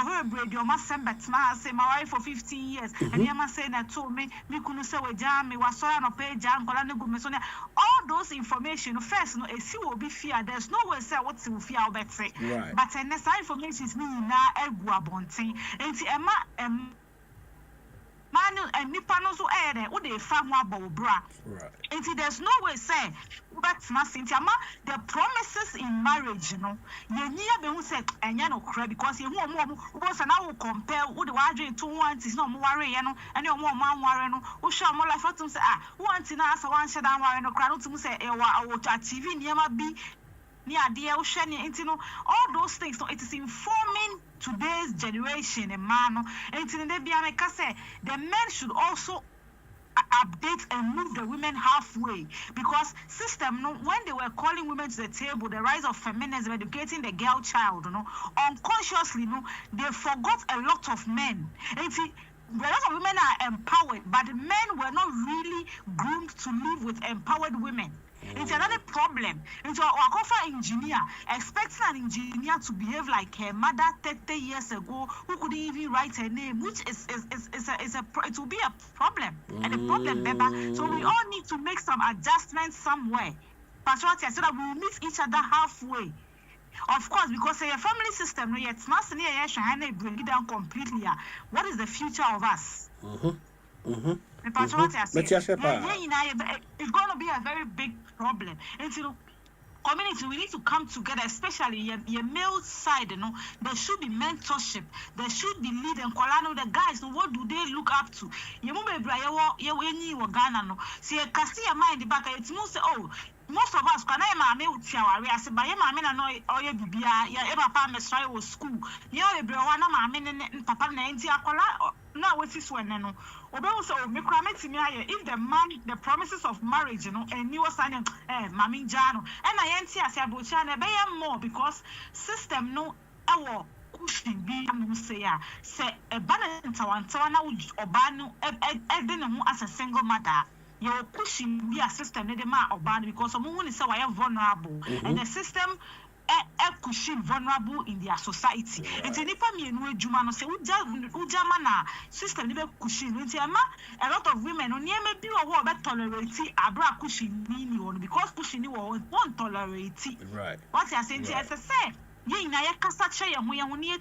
her bread, your master Batma say my wife for 15 years, and your man say that told me couldn't say with jam, me was so on a page, jam, Colana. All those information, first, no, a sea will be fear. There's no way say what's in fear, but say, but the information is me now, a guabonting, and Emma, Manu and Nippano's air, would they find one bra? Right. And there's no way say, but Massintama, the promises in marriage, you know, you near be said, and you know, because you want more, was an hour compare with the wardrobe 2 months is no more worry, you know, and your more man warren, who shall more like what to say, once in us, one shut down warren, or crown to say, I watch a TV near my be. Near the ocean, you know, all those things. So it is informing today's generation, a man. And the men should also update and move the women halfway, because system, when they were calling women to the table, the rise of feminism, educating the girl child, unconsciously, they forgot a lot of men. And see, a lot of women are empowered, but the men were not really groomed to live with empowered women. It's another problem. It's our engineer expecting an engineer to behave like her mother 30 years ago, who couldn't even write her name, which it will be a problem, and a problem, Beba. So we all need to make some adjustments somewhere, Patriotia, so that we will meet each other halfway. Of course, because a family system, it's not bring it down completely. What is the future of us? It's going to be a very big problem. And community, we need to come together, especially your male side, there should be mentorship, there should be lead and Kolano, the guys, what do they look up to? You see a Castilla mind the back, it's most most of us can I may I said by mamma no or your bibia, ya ever palm was school. You know, papa now with this one, if the man, the promises of marriage, and you were signing, Mammy Jano, and I ain't see more because system no our cushion be say a balance or banu as a single mother. You're pushing be a system or ban because someone is so vulnerable, and the system cushion vulnerable in their society. And if me and we Jumano say Ujamana system never cushion. A lot of women on near maybe or tolerate Abra cushion because cushion won't tolerate it. Right. What I saying as I say. I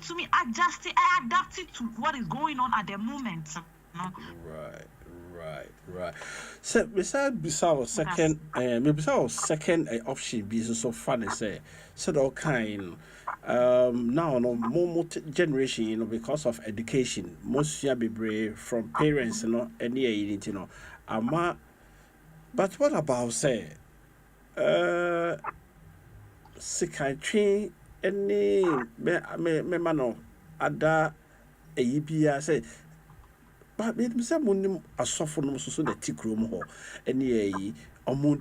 to me adjust it, I adapt it to what is going on at the moment. Right. So besides second, maybe second option be so funny say said all kind. Now no more generation, because of education, most be brave from parents, any but what about say psychiatry any me mano ada a say. But me say munim asofo no so the tikrom ho ene yi omo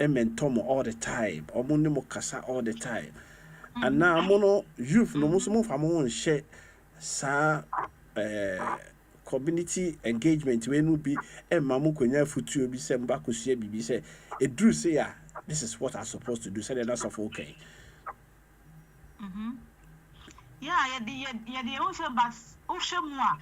mentor all the time omo ne mo kasa all the time and now mo youth no mo so mo fa mo share sa community engagement we no be e ma mo kwanya futuo bi se mba kosia bibi se edru say ya this is what I'm supposed to do say that's of okay. Yeah, the also but Oshemwa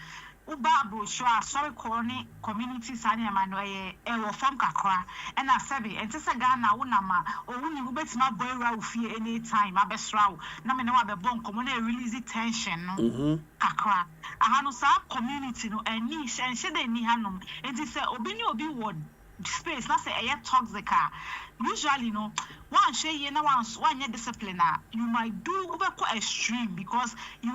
Uba sorry corny communities and a form kakra and a sebi and Tessagana unama or when you bet my boy Ralphie any time I best row Namina the bon common release tension kakra a hanosa community no and niche and shed any hanum and it's a obino be word space not say a toxic usually one share one discipline you might do over extreme because you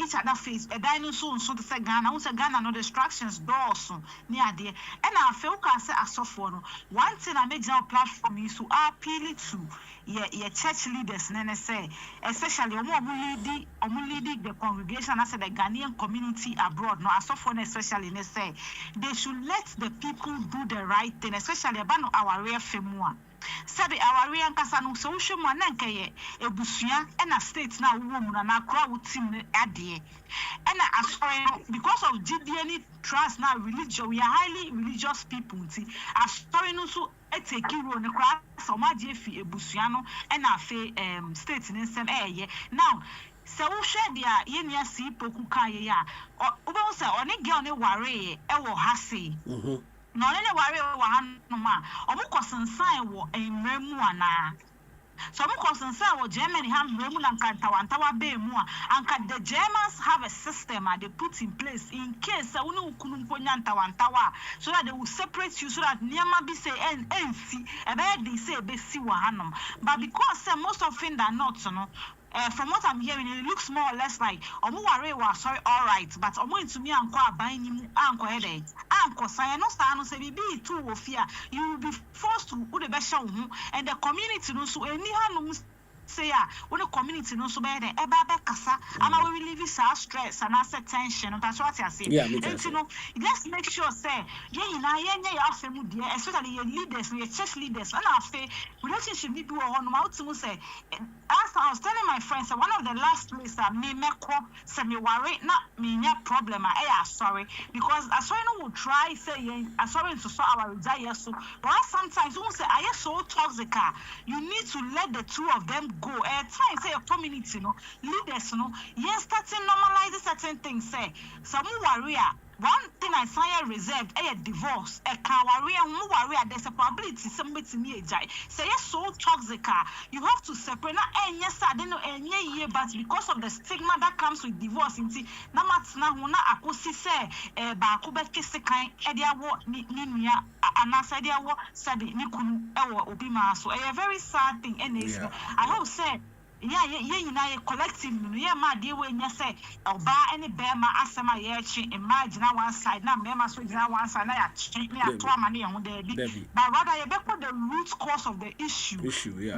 each other face a dinosaur so to say Ghana no distractions doors near there and I feel can say a soft one thing I make our platform is to appeal to your church leaders and say especially leading the congregation as the Ghanaian community abroad no as soft one especially they say they should let the people do the right thing especially about our real family. Sabi our real kasano social mananke ebusua and a state now woman na crowd team adie and because of GDN trust now religion we are highly religious people as story no so take role ne crowd so ma je fi ebusua no and afa state ne sem now se wo hwe dia ye nia si poku kan ye ya obo se oni girl ne ware e wo ha sei no ne ware wo ha no ma omo kosensan wo enremu ana so mo concern with Germany have remu na nkantawantawa be mu a anka the Germans have a system they put in place in case unu ukunu mponya ntawantawa so that they will separate you so that niama be say ensi ebe dey say be si wa hanom but because most of them are not no from what I'm hearing, it looks more or less like omo ware wa sorry all right, but omo intumi anko aban ni mu anko head anko say no sta no say bibi too wo fear you will be forced to wo de be hye wo and the community no so eni hanom say when the community no so be there eba be kasa ama we relieve our stress and our tension that's what I say and you know let's make sure say ye ya afemu there especially your leaders your church leaders and afa relationship need be on ma utumu say as I was telling my friends one of the last place that me meko say me worry na me nya problem sorry because I sorry no will try say sorry to sort our desire so but sometimes we say I so toxic you need to let the two of them go time say your community no leaders no yes starting normalize certain things say some warrior one thing I say reserved a divorce a warrior there's a probability somebody to me say yes so toxic you have to separate yes I don't know but because of the stigma that comes with divorce inti na matna hona akosi say ba ko be kese kan e dia wo ni nua anasa dia wo sabi ni kunu e wo obi ma so a very sad thing I hope say yeah, collective ma de we nya say oba any bema asema ye chi imagine one side na bema so jina one side na ya chi me ato amane ye ho dey but rather you be the root cause of the issue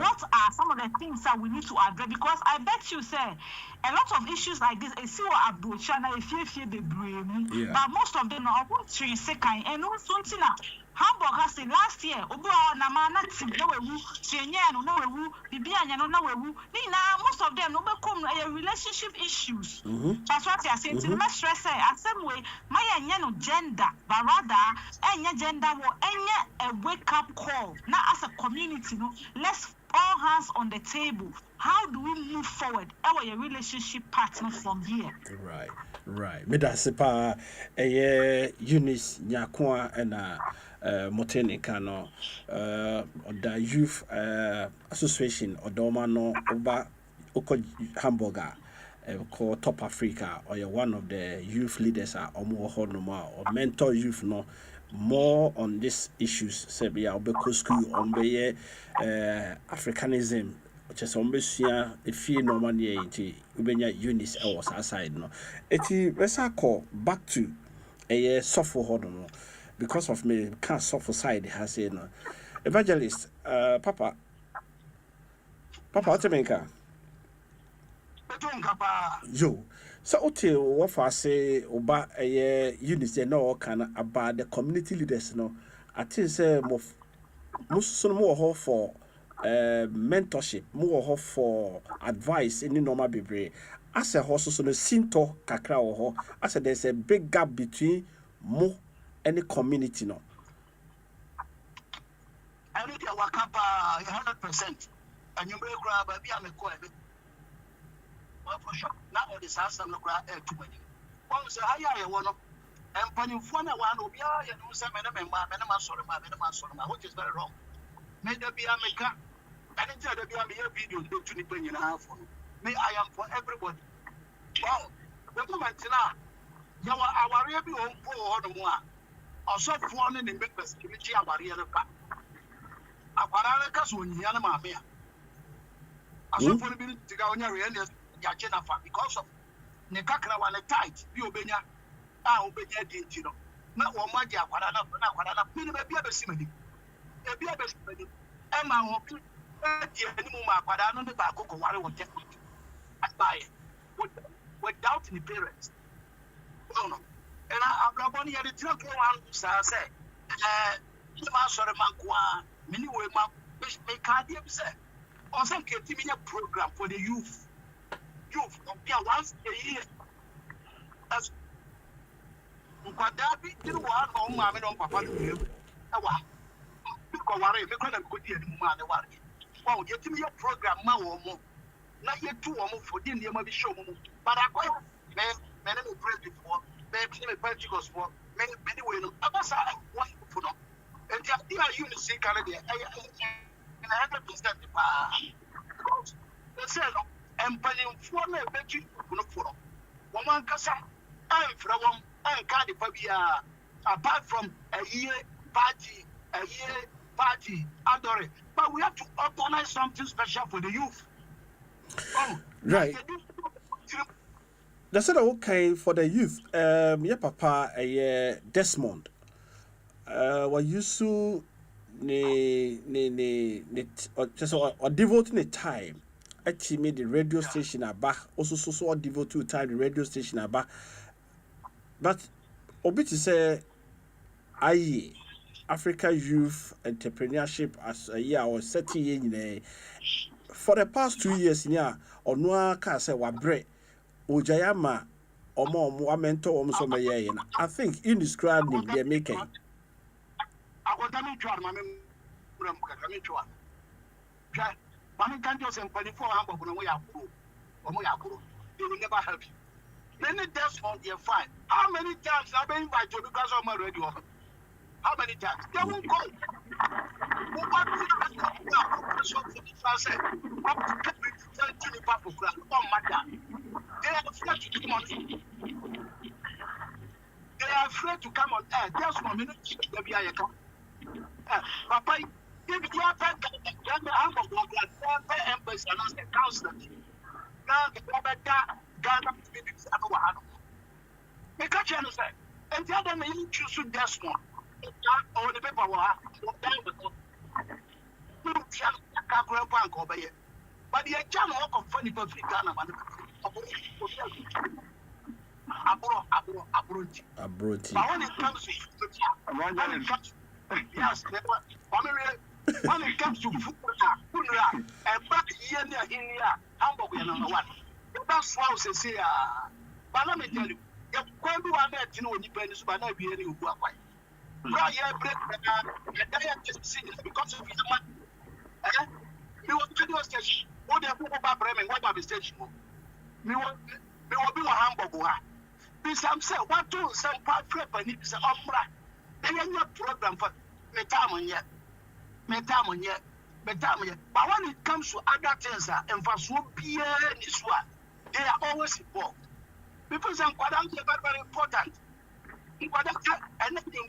what are some of the things that we need to address because I bet you say a lot of issues like this see what Abrokyire na efie bebree but most of them are about three second and no something na Hamburg has said last year, Obu na mana team no we Chenye no we Bibi anya no we most of them no be come relationship issues. That's what I say. To the stress say same way my anya no gender but rather anya gender wo anya a wake up call. Now as a community no let's all hands on the table. How do we move forward our relationship partner from here? Right. Me da sepa Eunice Nyakoa and Moteni Kano the youth association Odoma no Oba Oko Hamburger called Top Africa or you're one of the youth leaders are or mentor youth no more on these issues Sebia Obeko school on be Africanism just on besia if you no money ubenya Eunice was aside no eti let's call back to a software hodon because of me can't soft side has said no evangelist papa otemenka yo so ote what for say oba Eunice no can about the community leaders no I think say most more for mentorship more for advice in the normal bebre as a horse so no sinto kakra wo as there's a big gap between mo and the community no I need to work up 100% and you break grab be am ko ebe well for sure now all this house am grab too many one say haya wo no empanifo na wa no bia ye no say me na ma sorry ma which is very wrong me da bia meka and it's da bia me video do to ni panyina half me I am for everybody wow the moment now ya wa aware bi on po ho no mu a osofo ne make security aware no pa akwara ne ka so nyia na ma me a asofo ne bi tiga onya re ne ya che na fa because of ne kakra wa ne tight bi obenya obenya di ntino na wo ma di akwara na me ne ba bia be simani e bia be simani e ma ho di ani mu ma akwara no ne ba akoko ware wo te buy without the parents. Oh no. And I'm going to tell you one say, you must sorry, Manqua, many way, make cardium say, or some getting a program for the youth. Youth, once a year. That's what that be, you know, one mamma on Papa. Because worry, because I'm good here, man. Well, get me a program, more. Not yet 2 or more for dinner, you might be show. But I quite many prayed before, maybe Pentecost for many way. Abasa, what for them? And they are unity Canada. 100% because they said, and penning for me, bet you look for them. Woman Cassa, I'm from and Cardi Pabia, apart from a year party, adore. But we have to organize something special for the youth. Right. That's okay for the youth. Yeah, Papa, Desmond. What used to just or devoting a time. Actually, the radio station about also devote to time the radio station about. But Obi to say, I Africa Youth Entrepreneurship as a year or 30 years for the past 2 years near or no car say wa bre ojayama omo mentor so me I think in describe him they making Akonta try my ram try Mami can't just employ for Hamburg no way akuro they will never help you. Many deaths on their fine. How many times I've been invited because of my radio? How many times? They won't go. They are afraid to come on air. Just 1 minute. Papa, if you have embassy and as a counselor, now the Ghana make a chance. And the other man choose to Desmond. Or the paper but the jam of funny public Ghana. Abrokyire. But when it comes to yes, when it comes to football, and back here near Hamburg, number 1. That's why I say, but let me tell you, you can't do that, you know, depends on not being able to go away. Right here, break and I just see because of his money. We will do a station. What they put about Bremen, what about the station? We will be a Hamburg. This I'm saying, what do some part prep and it's an opera? They are not program for Metamon yet. But when it comes to other things, and for so Pierre is what they are always involved. Because I'm quite very important. And anything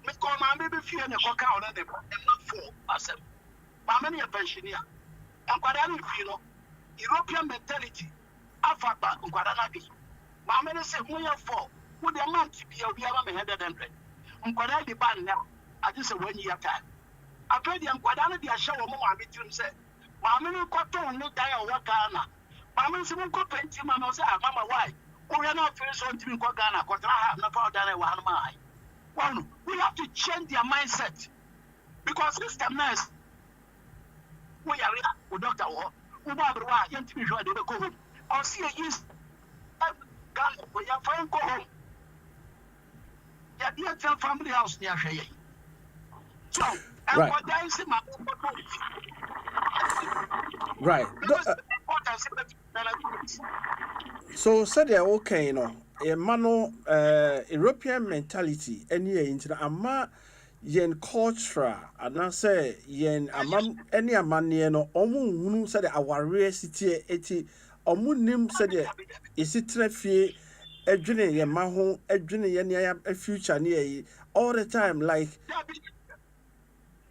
we call my baby fear and a cock out and not for Asempa. My many a pensioner. And quite you know, European mentality. Alphabet and Guadanabi. My many say, we are for. Would the amount to be a young headed and red? And quite the band now. I just a 1 year time. I played the Guadana, the show of Mamma between said, Mamma Cotton, no die or Wakana. Mamma Simon Coppin, Mama, Mama, why? We are not first on to Guadana, Quadraha, no power than a 1 mile. Well, we have to change their mindset because system nurse. We are with Dr. War, who are young to be sure they will go home. I'll see a use Ghana for your friend go home. Your dear family house near Shay. So, right. Right. So said they're okay, you know, a mano European mentality, any into the ama yen culture, and I say yen amam any amani no omu said our rare city eti omu said is it trefie a journey yen maho a journey yen a future near all the time like.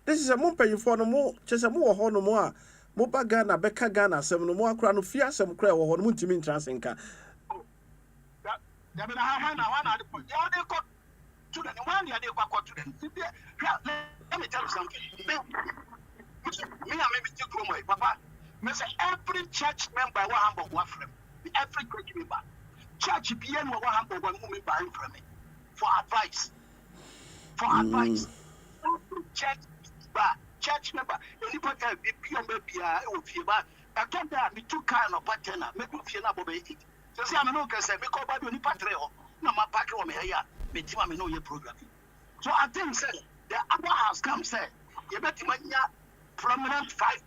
This is a more pay for no more, just a more honor more. Moba Ghana, Becca Ghana, 7 more crown of fear, some cry or Muntimin Transinka. Let me tell you something. Me, I may be still growing, Papa. Every church member, every church member, church BN will Hamburg one woman buying from me for advice. Church member, anybody can be maybe I told that me too kind of partner, maybe if you're not obeying it. So, I'm no can say, because by the Patreo, no, my pack on me here, me team, I know your program. So, I think, say, the other house come say, you bet him a prominent 5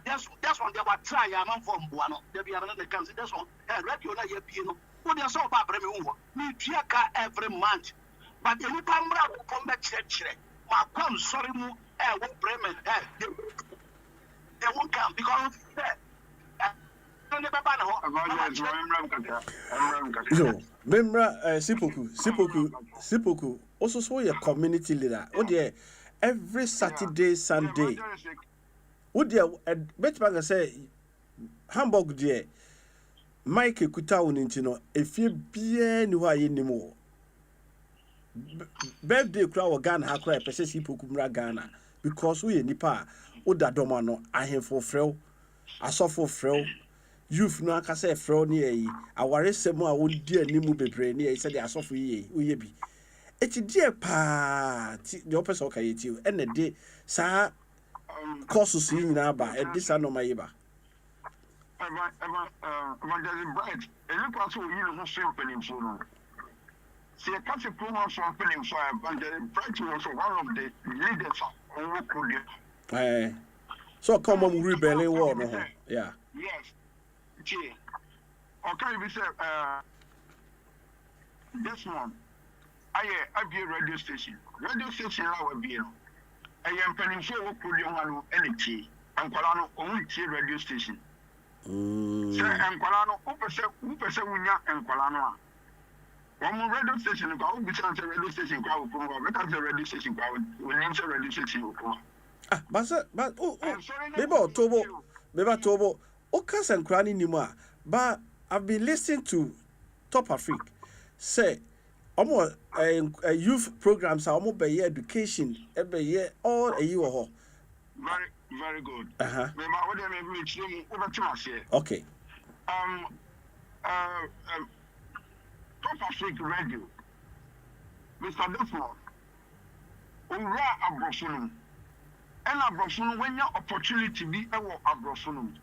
That's one they were trying. I'm from Buano. They be another country. That's one. Radio na ye be no. What they saw about me triaka every month. But the Pambra will come back church. My come sorry mu won't Bremen. They won't come because so memra Sipoku also so your community leader. Oh dear, every Saturday, Sunday. Oh dear, bet banga say Hamburg dear. Mike kuta unintino if you be anywhere anymore. Birthday crowd Ghana ha cry pese Sipoku mra Ghana because we nipa oda domano ahemfo frɛw asɔfo frɛw youth no aka say frɛw ne yi aware sɛm a wodi animu bebre ne yi sɛ de asɔfo yi woyɛ bi eti die pa ti de opɛ sɛ ɔka yɛ ti ɛna de saa courses yi nyina ba ɛde saa no ma yi ba evangelist bright any part of you no so opening so no see a catch promo so opening so evangelist bright was one of the leaders of Akonta. So come on rebelling war no ho. Yeah. Yes. Okay. Okay, we say this one. I be a radio station. Radio station la we be no. I am planning for work with you one energy. And Kolano only radio station. Say and Kolano upese wunya and Kolano. One radio station go we chance radio station go we because the radio station go we name the radio station go. But maybe Tobo, Okas and Cranny Nima, but I've been listening to Top Africa say almost a youth programs are almost by year education every year all a year. Very good. Okay. Top Africa Radio. Mr. Desmond, Ura Abrokyire. And Abrokyire when your opportunity be Abrokyire.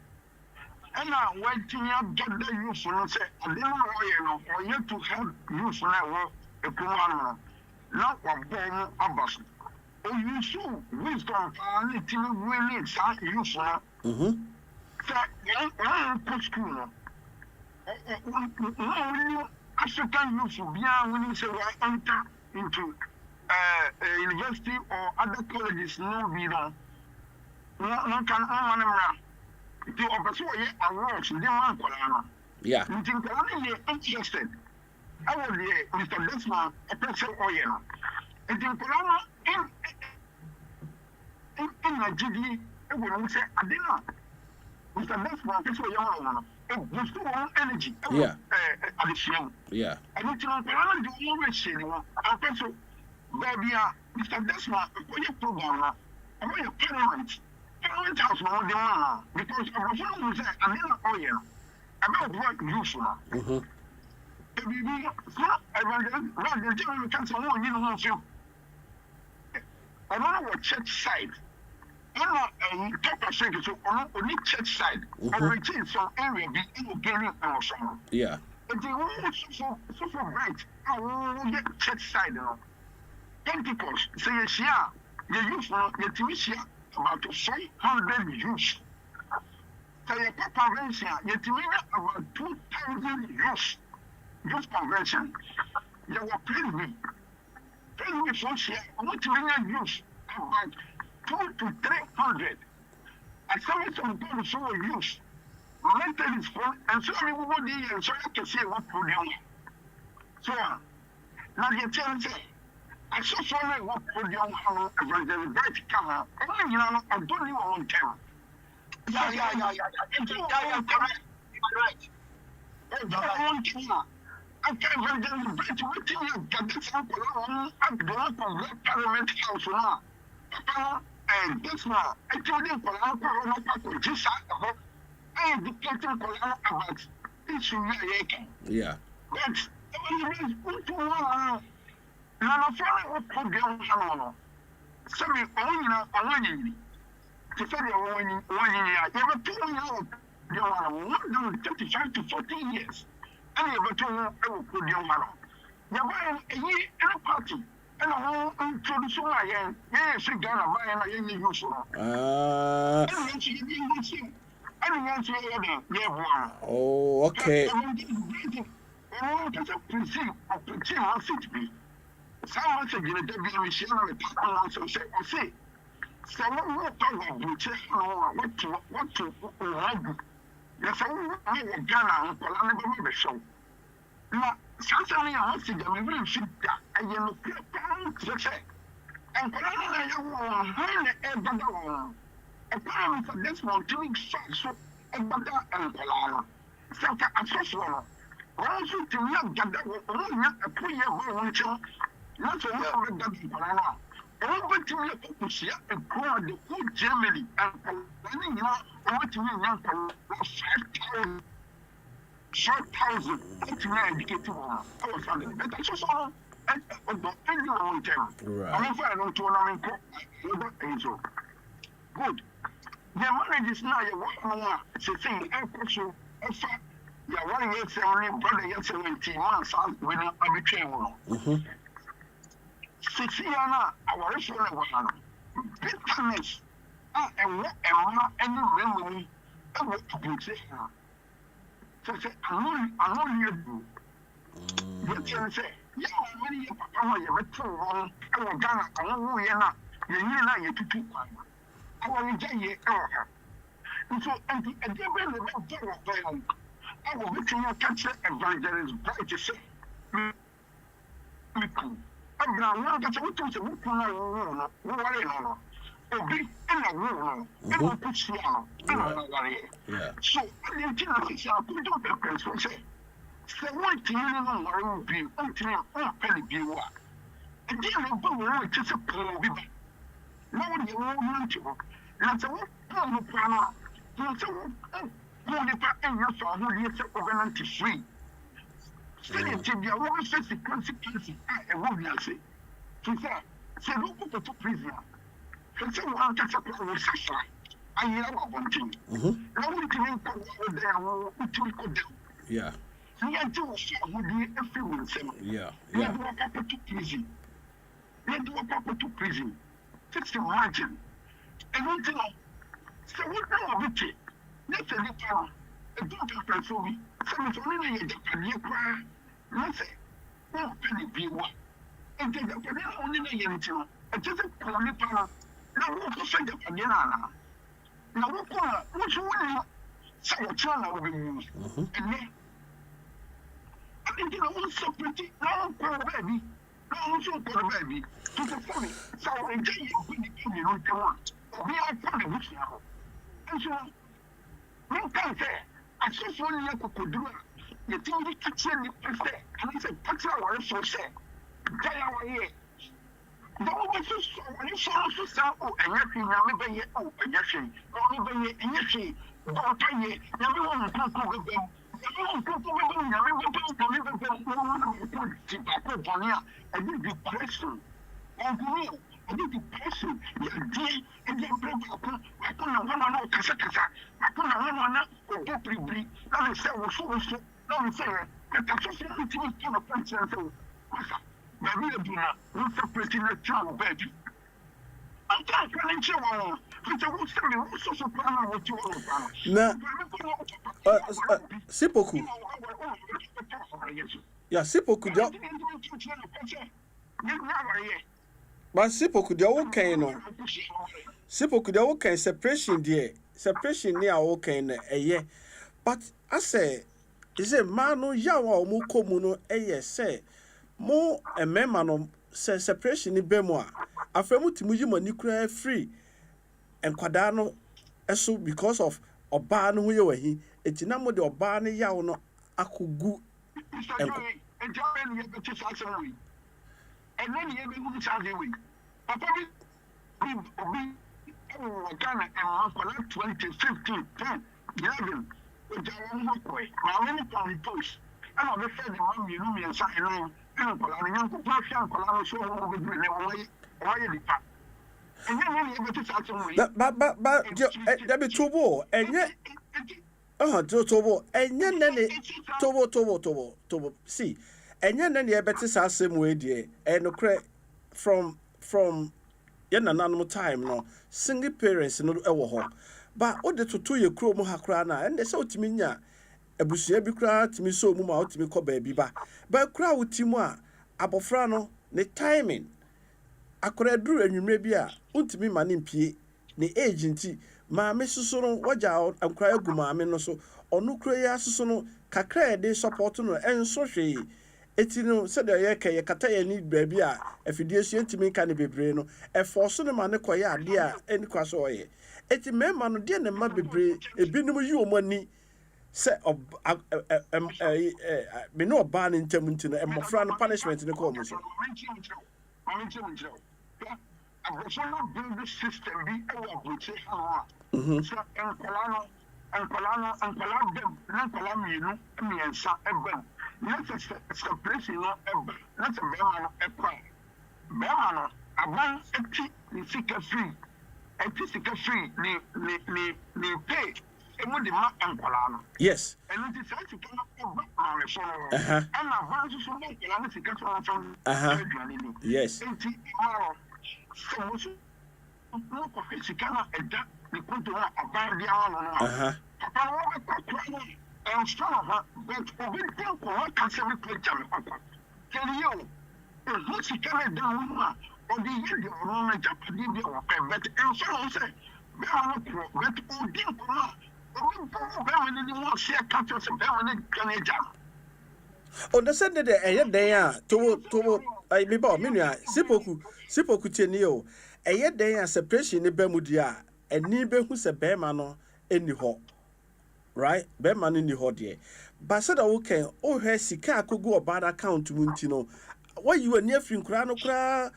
And when you get the youth for say, I didn't know or yet to help youth for a program. Now, one born Abbas. Oh, you so wisdom for anything really inside youth for. One put school. African youth will be when you say, I enter into university or other colleges, no, we don't. No can own one. The opportunity awards, they want Kolana. Yeah. You think Kolana interested? I will be Mr. Desmond, a person or you know. And in Kolana, in Nigeria, it will say, I did not. Mr. Desmond, this way, you it boosts your energy. Yeah. Addition. Yeah. And it's not Kolana, do always say, I person, baby, Mr. Desmond, a program, I'm a parent. House no de one because Abrokyire was a little oil about what useful. I don't know what church side. I'm not top of second, so only church side. I retain some area be in gaining our song. Yeah. But they won't so bright. I will get church side. Pentecost, say, yeah, you use your tuition. About 500 youths. So your convention, you about 2,000 youths. Youth convention. You were playing me for share. What million youths? About 200 to 300. And some people saw youths. Mentally strong, and so everybody and so I can see what we're doing. So now you tell me. I saw someone what put you on the bright camera. I don't even want to tell. Yeah. Right. I can't even bright waiting you get this uncle I'm going to Parliament House now. And this one, I told him for Uncle just I educated about issue. Yeah. But Nana fara what program hano. Sami only to say one year. Ever 2 years. You are more than 35 to 40 years. And ever 2 years program hano. You buy a year in a party. And I want to do so again. Yes, you got a buy and I use Oh, okay. Someone said, "You don't be machine on the platform." So say, someone will talk about what to like. Yes, I will Ghana and Colana show. Now, certainly, I see them really shoot that. And you look at say, and Colana, I a plan for this one, 2 weeks, so a butter and Colana. Such a social. Also, to not get that a 3 year old not a little bit of Colana. Over to me, Pusia, and call the whole Germany and planning what to me, 5,000. 5,000. That's my educated one. I was on the better social. And any long term. I'm going to tournament. Good. The marriage is now your one. She saying, I'm your 1 year, 7 brother, 17 months out when I became 6 years now, our restaurant bitterness. And what any memory of what you say. So I'm not here to. But you say, yeah, many of you are too wrong. I will Ghana, I won't hear now. You know, you're too quiet. I will tell you, and so, and the devil of I will be your cancer evangelist, bright to say, I'm not going to say, what can I know? Obi and a room, and I'll put you out. So, I didn't tell you, I'll put up a place for say. So, one thing you know, I will be until I'm penny be what. And then I'll go to support me. Now, you won't want to. That's a one plan. That's a one. And your father is organized to free. Say to be a woman says the consequences. I won't say. She said, look at the prisoner. She said, well, that's a problem. I hear about one thing. Now we can go there, we can go down. Yeah. We are doing so would be everyone. Yeah. We are doing a to prison. We are doing a to prison. Just imagine. And we know. So what now of it? Let's say the power. A daughter of me. Some is only a Japanese cry. Let's say, no penny be one. And take up only a young child. And just a colony power. Now, what to send up again? Now, what you want? So, child will be used. And then, I think I want so pretty. Now, poor baby. Now, so poor baby. To the family. So, I enjoy you don't want. We are funny, which now. And so, one can say, I just want to do it. You think we can send it to say, and it's a picture of what I say. Tell our year. The always so many songs to sound, oh, and you're never yet, oh, and you're saying, only by and you're saying, don't tell you, everyone can go with them. Everyone can go with them, everyone can live with them, no one will put it back on here, and you'll be person. And you I need the person, you're dear, and you're brave. I couldn't want to know, I couldn't want to go pretty. Now, say, so, now, say, that I'm just going to be a person. So, maybe what's a pretty child, baby? I'm trying to tell you, it's a good story, also, so plan what you want. Now, Sipoku. Yeah, Sipoku. But Sipoku, the okay, no. Sipoku, the okay, separation, dear. Separation near okay, a year. But I say, is a man no yawa or mukomuno, a year, say, more a memano, say separation in Bemoa. A friend to Mujima nuclear free and Quadano, so because of Obano, who you were he, a Jinamo de Obana Yawno, Akugu. And then you will charge away. Papa, we Ghana and 20, 15, 10, 11, which I won't work with. My only can post. I'm not afraid of one, you know me, and sign line. I'm going to pass down Colorado, so I will be doing it. Why you depart? And then you get to start away. But, there be two more, and yet. Tobo, and then Tobo. See. And then you better say same way, dear, and no credit from yɛn nananom time no single parents no ɛwɔ hɔ ba o de toto yɛ kuro mu ha koraa na ɛnde sɛ otimi nya abusua bi koraa timi so mu ma otimi kɔ baabi ba koraa wotimu a abɔfra no ne timing akora duru anwumre bi a ontimi ma ne mpie ne age nti maame soso no wagya ankora agu maame no so ɔno kuro ya soso no kakra de support no enso hwee eti no sɛ de yɛ kɛ yɛ kata yɛ ni baabi a afidie so ntimi ka ne bebree no ɛfɔso no ma ne kɔ yɛ ade a ɛni kwa so ɔyɛ eti mɛma no de ne ma bebree ebinom yi wɔn ani sɛ me no ɔbaa ne ntam nti no mmɔfra no punishment ne kɔ ɔmo so Abrofo no build system bi ɛwɔ abrokye ha so nkwala dem na nkwala mmiɛnsa ɛbɛn na sɛ separation no ɛbɛn na sɛ bɛrima no ɛkwan bɛrima no aban ɛti ne sika free ne pay emu de ma nkwala no yes ɛno nti sɛ sika no ɛbɛ maame so no ɛna aban nso so bɛ nkwala no sika so no aduane ni yes nti maro so no ko sika na ɛda ne konto na aban de awa no papa no wɔkɔ no ɛnstrɔ ha but obi den ko wɔka sɛ me pagya me papa kɛri yo ɛho sika na ɛda wo mu a ɔde yɛ de ɔno no gyapade bi a wɔpɛ but ɛnstrɔ no sɛ bɛma no korɔ but ɔdi nkɔmɔ a obi bɛma no ne mu ɔseɛ ka kyerɛ sɛ bɛma no ka no agya no ɔno sɛ de ɛyɛ dɛn a towo biba o menua sipoku tie ni o ɛyɛ dɛn a separation ne ba mu di a ani behu sɛ bɛrima no ɛni hɔ right bɛrima no ni hɔ deɛ ba sɛ da wo kɛn o hwɛ sika akogu ɔbaa account mu nti no wayi wani afiri nkura no koraa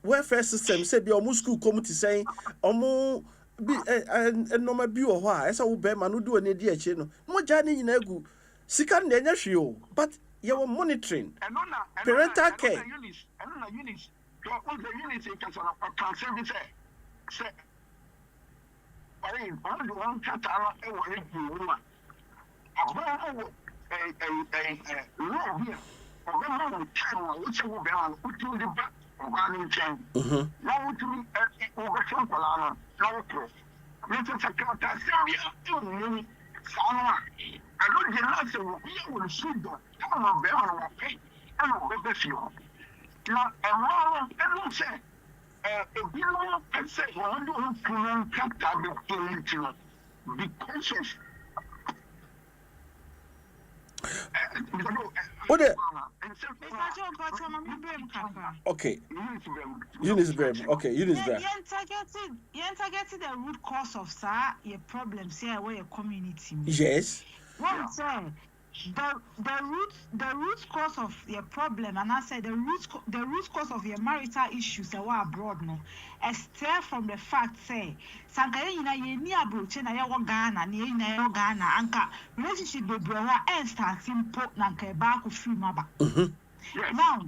welfare system sɛ bi ɔmo school kɔm ti sɛn ɔmo bi ɛnɔma bi wɔ hɔ a ɛsɛ wo bɛrima no di wani di akyi no mo gya ne nyina gu sika no ɛnyɛ hwee o but yɛwɔ monitoring parental care units in Casana say one Catana and one woman. I've law here. A time which will be on the back of one chain. Now to me, over Sampalana, no proof. Mr. Sakata, Serbia, 2 minutes. I don't get answer. We will see them. Come on, bear on our pay. I don't know if you now, and say, if you know, I say, well, I don't because of okay. Eunice Brem. Okay, Eunice Brem. You targeted the root cause of your problems here where your community. Yes. What say? The root cause of your problem, and I said the root cause of your marital issues are abroad no, stem from the fact say sankaye ina ye ni abroche na ye wo Ghana na ye na ye Ghana anka relationship be bro wa and start simple na nka ba ko free maba. Now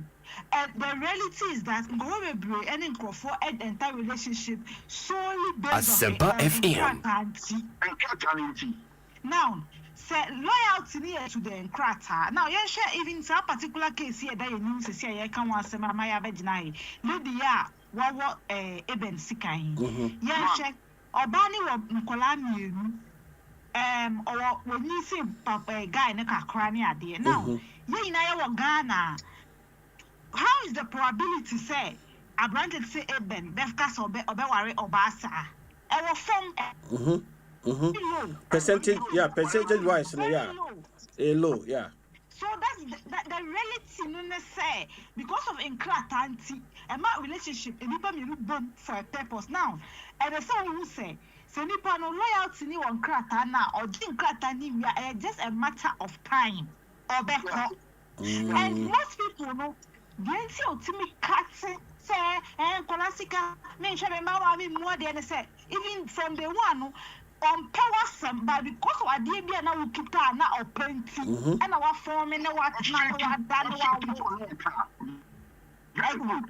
the reality is that go be bro any for the entire relationship solely based on Asempa FM. Now say loyalty near to the Nkrata. Now, you share even some particular case here that you need to say, I can't want to my vagina. Lady, what Eben Sikai. Yes, check Obani or Nkolani, or when you see Papa guy in a cranny idea. Now, ye in Iowa Ghana. How is the probability say? I granted say Eben, Befkas or Bewari or Basa. Our form. Percentage wise, yeah. Low, yeah. So that's the reality, no say because of inclatancy, and my relationship, and nipa me boom for a purpose now. And the song who say, nipa no loyalty ni one krata now, or din krata ni we are just a matter of time or back. And most people know the ultimate cutting. Say, and Kolasika, mention a mama more than say, even from the one. On power some, but because of idea now we keep now or painting and our forming what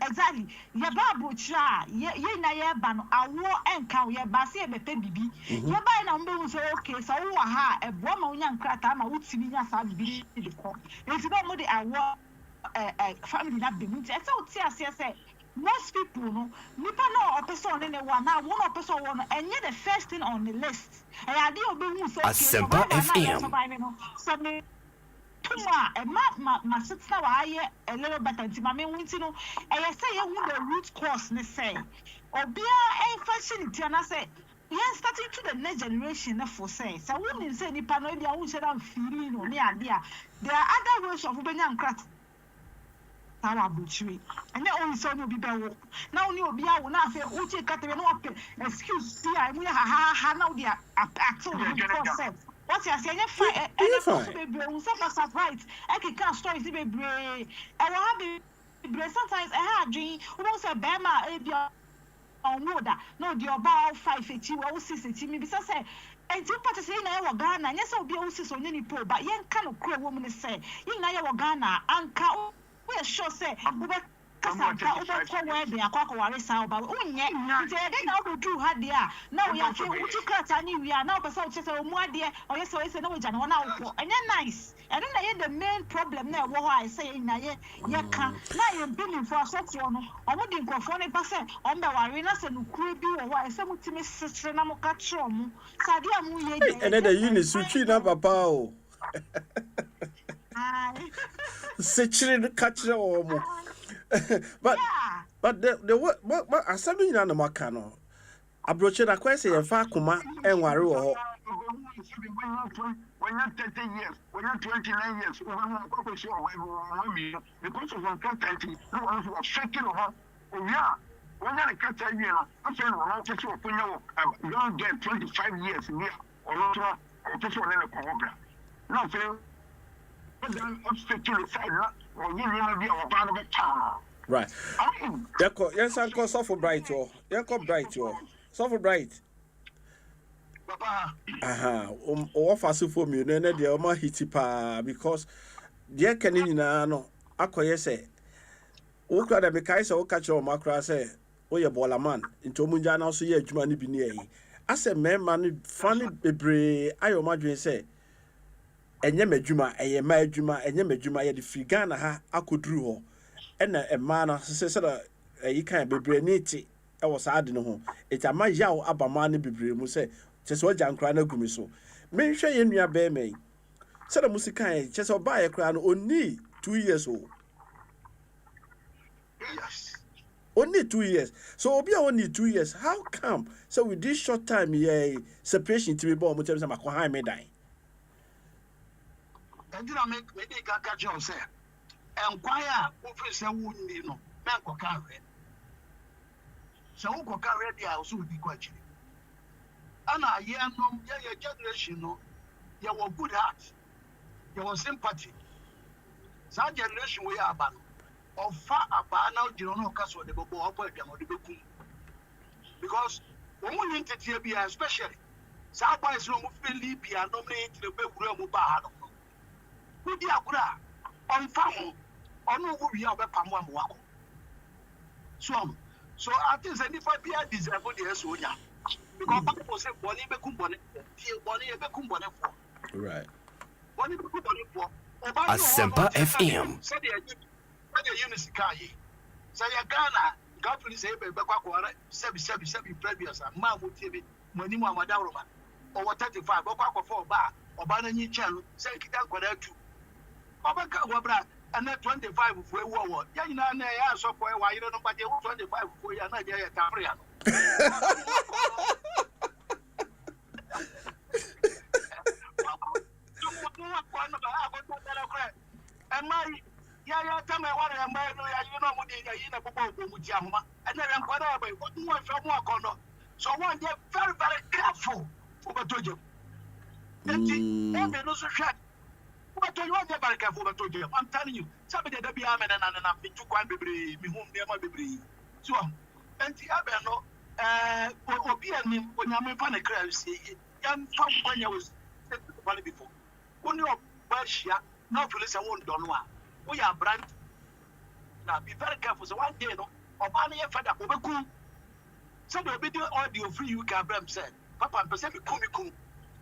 exactly. Your babu cha, ye na ye ban a war and cow ye bassy a baby. Ye buy number say okay, so ha a woman young cratama would see me as I be the court. If you don't know the war family not be moved, that's what say. most people no nipa no person ne one now one person one and the first thing on the list and I dey obi hu say Asempa FM. so me tuma e ma sitna wa aye a little better nti ma me wunti no e say ye hu the root cause ne say obia e facility na say yen starting to the next generation na for say so won say nipa no bia hu say am feeling no ne ade a there are other ways of obenya nkrat Abrokyire and only so no be bewo now ni obi awo na afa uche katere no excuse see I mu ha now they are acting what you say any fine any be we say for right I can stories be bre I will have be sometimes I had dream we don't say bema e bia on woda no the about 5 echi we 6 echi me be say and you put say na e Ghana nya say obi o 6 onye ni po ba yen ka no kro wo mu ne say yin na e Ghana anka we sure say we kasanta we where be akwa ware san ba unye nti e dey na we do ha dey a na we afi uti krata ni we a na person we say omu ade o yes we na we jana wona wo enye nice and na ye the main problem na e wo I say na ye ka na ye billing for asotio no o mo di nkofo ne pa say o mbe ware na say no kuru bi wo I say mutimi sestre na mo ka tro mu sade amu ye dey and the unit switch na papa o Sechiri catch or but the what assembly na maka no Abrokyire na kwese ye fa akoma enware wo ho when you're 30 years, when you're 29 years, because of uncertainty, no one was shaking her. Oh, yeah. When you're a cat, I'm saying, you don't get 25 years here or not, or just one in a program. Nothing. Right. Yes, Uncle Suffer Bright, or Uncle Bright, or Suffer Bright. Offer for me, then the Oma Hitipa because dear Canina, no, Akoye say, Oka the Mekaisa, Okacho, Macra say, O ya bola man, into Munjana, so ye, Jumani Bini. I said, man, funny, bebre, I imagine say. Enye medjuma eye ma adwuma enye medjuma ye de frigana ha akoduru ho ena ema na se da yi kan bebre ni ti e wo saade no ho eti ama yawo abama ne bebre mu se chese oja nkra na gumi so menhwe ye nua be mai se da musika ye chese oba ye kra no oni 2 years old. Yes. Only 2 years. So obi a only 2 years. How come? So with this short time ye separation to be born mo tell me makohan me dan. And then I make me catch on say, and choir officer wouldn't know, man could carry. So who could carry the house would be quite. And I hear no, your generation, no, you were good heart, you were sympathy. That generation we are ban of far about now, you don't know, because what they go up with them or the book. Because women need to be especially. South by slow moving Libya, nominate the Bebu Bahano. Who dia kura on farm on no who we are pamwa wako so I think any for be deserve the soldier because people say boni be kumbone boni be kumbone for right boni be kumbone for Asempa FM say the unity kai say ya Ghana God please say be kwa kwa sebi previous ma mo tie mani mu amada roba over 35 kwa kwa for ba oba na nyi channel say kita kwada 2 Obaka Wabra and then 25 for a war. Yana, I saw for a while, you don't know, but you 25 for your Nigeria Tabriano. And my Yaya, tell me what I'm buying, you know, in a book with Yama, and then I'm quite away. What more from Wakono? So one, you're very, very careful for the Tojo. And they also shut. What do you want to be careful about? I'm telling you, somebody that be a man and I'm to quite be me home near my baby. So, and the other no, me when I'm in panic, see, young from when I was funny before. When you're Russia, no police, I won't don't want. We are brand. Now be very careful. So one day, no, or money for that over cool. So the video audio free you can said, Papa, and percent me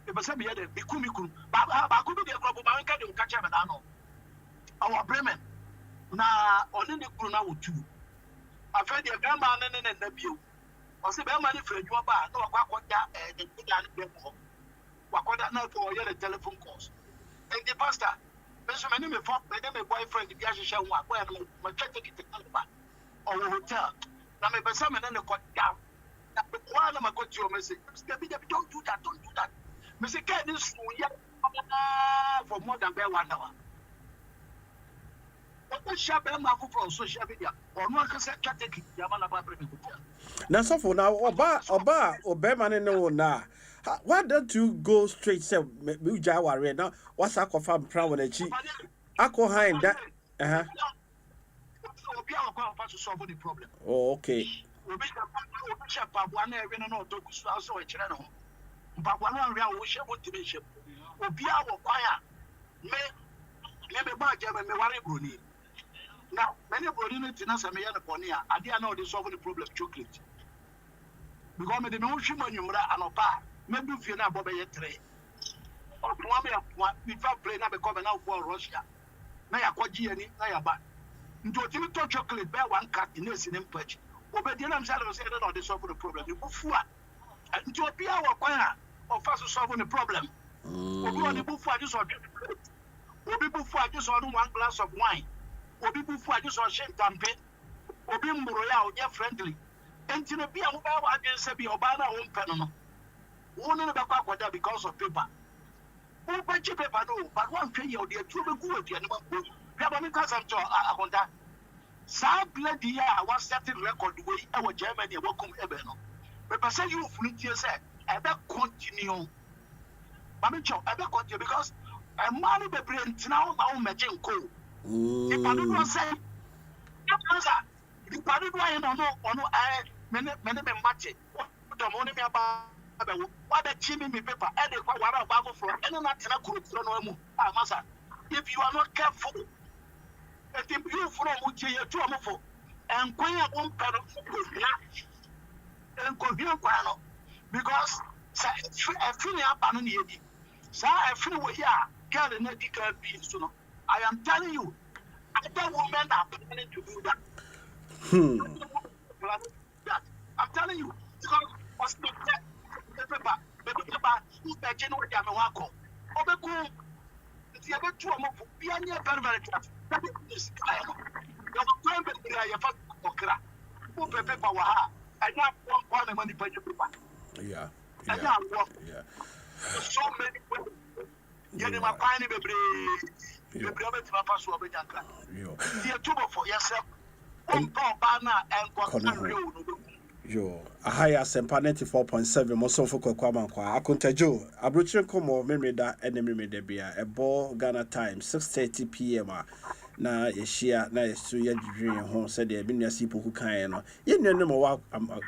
the person be the Bikumikum, but I could be a crop of America to catch him. Our Bremen now only the Kuna would too. I fed your grandma and the view. I said, "I'm money for you about no Wakoda and the Wakoda now for your telephone calls." And the pastor, Mr. My name is boyfriend, the Gasha, where my check to get the or hotel. Now, maybe some and then the cut down. One of my got your message. Don't do that, don't do that. Mr. Cadis, for more than 1 hour. What shop am I for social media? Or no, because I can't take Yamana Babri. Now, so for now, Oba, Oberman, no, now. Why don't you go straight? Say, we Jawa right now. What's our confirm proud when she? I call her in that. To solve the problem. Oh, okay. We be one area no to so a channel. But one area we shall want to be ship. We be our choir. Maybe my German me worry Bruni. Now, many Bruni to us and me and Ponia. I didn't know they solve the problem chocolate. Because me the no human number and a bar. Maybe if you're not Bobby tray. Or one we found play now become an outward Russia. Now I quite Gianni, now back. Into a little chocolate bear one cut in this in Impage. Obedience said on the solve the problem. You go for and to appear our choir or fast solving the problem. Or the book for just or people for just on 1 glass of wine. Or people for just on champagne. Or being royal, yeah, friendly. And to be a mobile against be Obama own penal. One in the back because of paper. Oh, but paper no, but one thing you're dear to be good. Because I'm to Akonta. Sa bloody year was setting record way our Germany welcome Ebeno. But say you fleet say I bet continue. Mamicho, I bet continue because a money be brain now my own machine co. If I don't say if I don't know or no I many match it. The money me about what the chimney paper and the what about for and not no massa. If you are not careful. And if you from which you are too and quite one part of and Kovian Quano because I feel up on the edge. So I feel we are carrying a dicker beans to know. I am telling you, other women are planning to do that. I'm telling you, because what's the paper, who's the general Yamawako? Obeku, it's the other 2 months, be a near permanent. That is, I am going to be a first okra. Who paper waha? I not want one money for your paper. Yeah. So many people getting my piny baby. The government pass over Yanka. You're too for yourself. One pound banner and got Yo, a higher Asempa 94.7 Moson for Kwama Kwa. Akonta Joe, Abrokyire Nkomo, Memeda, and Memeda Bia, a ball Ghana time, 6:30 p.m. Na yeshia na yesu yadwedwen ho said there been people who kan no ye nnuane mo wa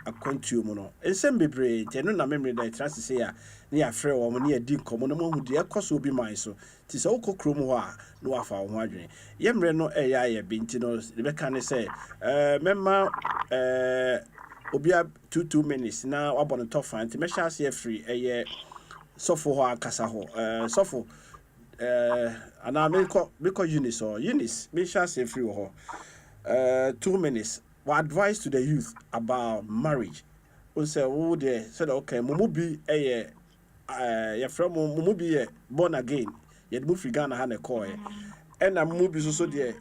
akwantuo mu no ensem bebre nti no na memre da trust say ya na ya frɛ wo mo na yadi nkomo no mo hu de ekoso obi man so ti sɛ wokokrom ho a no wafa wo ho adwen ye mre no ɛya ye bi nti no de bɛka ne sɛ memma obia 2 minutes na wabɔ no tofa nti mɛhyɛ ase free ɛyɛ sofo ho akasa ho sofo and I make Eunice or Eunice, me shall say free or 2 minutes. What advice to the youth about marriage? We say, oh, they said, okay, Mumubi, your friend Mumubi born again, yet move Ghana had a coy, and I'm moving so dear.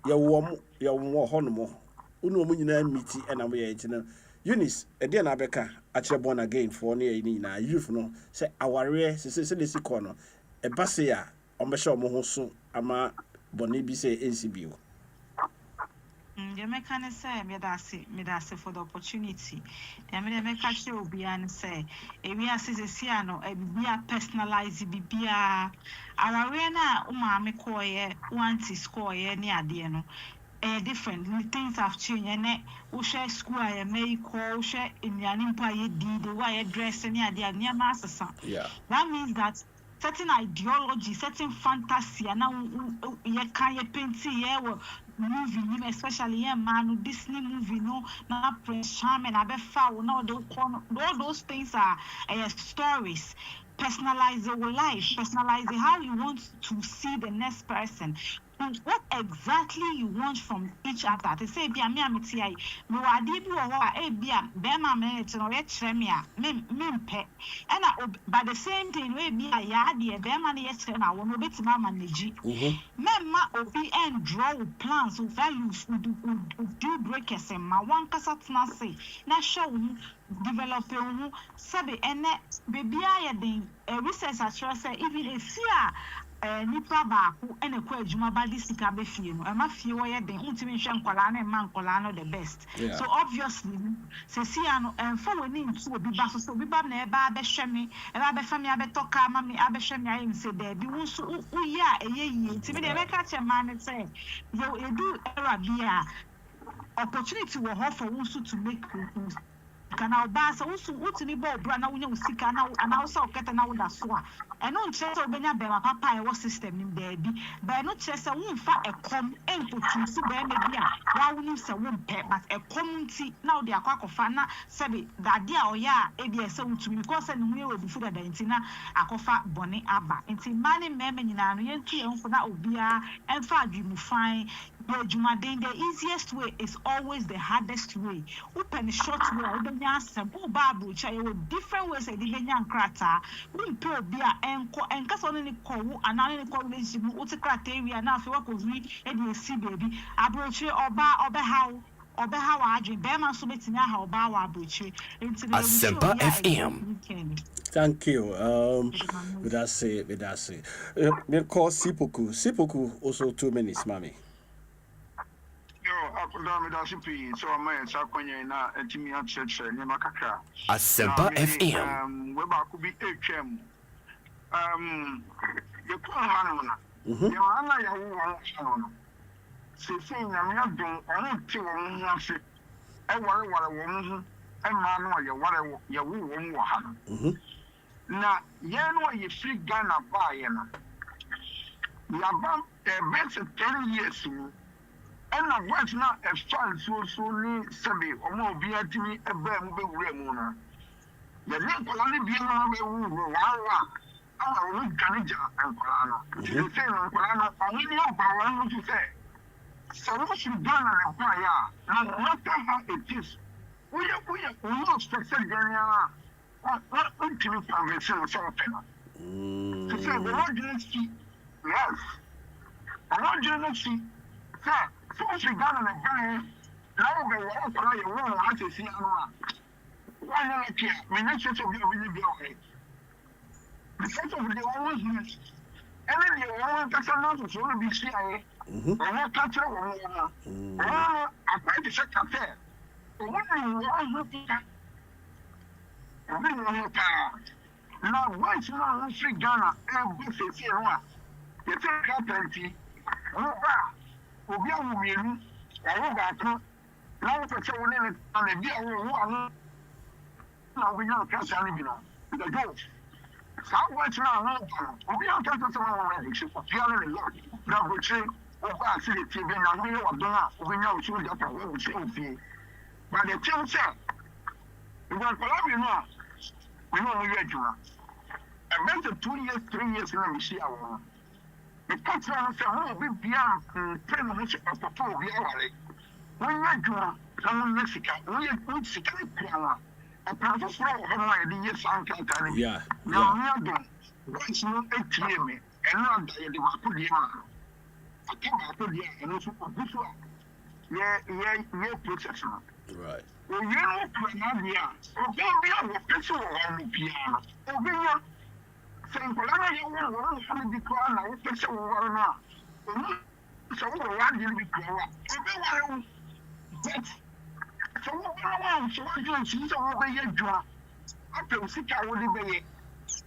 Your warm, honomo, Uno meeting, and I'm waiting. Eunice, a dear Nabeka, actually born again for near Nina, youth no, say, our rare, say, corner. A basia, on the show Mohoso, ama Bonibi say NCBO. The mechanic say, Medasi for the opportunity. The mechanic will be and say, we are Ciano, and we are personalized Bibia. Our arena, Uma Mekoye, want to score near Diano. Different things have changed, and we share school. I may call share in the empire, the way dress and near master. Yeah, that means that. Certain ideology, certain fantasy, and now you can't paint here movie, especially man, Disney movie, no, now Prince Charming, I bet foul, no, all those things are stories. Personalize your life, personalize how you want to see the next person. what exactly you want from each other. To say, be a me amitia, me wadi bi or be a bema minute no yet tremia, mimpe. And by the same thing, we be a yadi, a bema yes, and I will be to my manage. Memma obi and draw plans of values would do breakers and my one cassette say, na show develop your sabi and baby I a research say even a fear. Nipa baako ene kwa adwuma ba di sika be fie no e ma fie wo ye den untimi hwe nkola na ma nkola no the best so obviously se sia no enfo woni ntu obi ba so obi ba na e ba be hwe me e ba be fa me abetoka ma me abehwe me ayi se da bi wo so uyi a eye yie ntimi de be ka che ma ne say yo edu era bia opportunity wo ho for wo so to make kana obasa utini bo bra na wonya usika na also oketa na woda so a eno nche se obenya be ma papa e wo system nim da bi ba eno che se wonfa ekom enkotu si ba na bi a wa wonim se wonpe but ekom nti na odi akwakofa na se be dade a oya e bi ese wutumi because ne hu ye we bifu dada nti na akofa bone aba nti mane meme nyina no yentu ye honfo na obia enfa adwimu fine. The easiest way is always the hardest way. Open short way, different ways I didn't crata. We pay beer and cast on any call and any correlation with the criteria. Now, if you work with me, and you see, baby, Abrokyire Oba how I dream, Bema Subitina, how Bawa Abrokyire into the Asempa FM. Thank you. With us say. We'll call Sipoku also 2 minutes, mommy. So I might say, na etimi a church ne makaka. Asempa FM. We ba ku bi HM. Ye ko hanu na. Ye ana ya wo hanu no. Se na me adon onu ti wo mu ase. E ware wo mu hu. E ma no ye ware ye wo mu ha no. Na ye no ye free Ghana ba ye na. Ya ba best 10 years. And I watch now a fan so ni sabi or more be at me a bam be remuna. The name only be on I will Canija and Colano. You say on Colano, I will know what to say. So what you done and fire, no matter how it is. We not special Ganya. What ultimate convention of something. To say the Lord didn't see, yes. I want you to see, sir. So she got on a guy, now they were all for your room, I say, see, why not here? We not such a really be okay. Because of the always miss. And then you want to tell us to only be CIA, or not touch her or I tried to check up there. But what do you want to do? Now, why is not free Ghana and good to see one? You take out plenty. Obi awumienu awo gaako na wo pese wo ne na bi awo wo anu na wo nya ka sa ne bi no the go sa wo tena ho obi an ka so wo wo shi ko ya ne lo na go chi o ba si le ti be na no ye wo don a obi nya wo chi da pa wo chi o fi ba de chen se we go ko la bi no a we no wo ye adwuma I meant 2 years 3 years na mi shi awo the country will be beyond 10 minutes of the poor. When you do, someone Mexico, we are good security. A professor of my years on Cantani. Yeah. Now, we are done. What's not ATM and not the Mapudia. I can't Mapudia and also this one. Yeah, processor. Right. Well, you know, Canada, or maybe a pencil on the piano. Or maybe saying, well, I don't want to be called now, what's the one now? So, why did we grow up? So, what I want, so I don't see some over your jaw. I feel sick, I will be.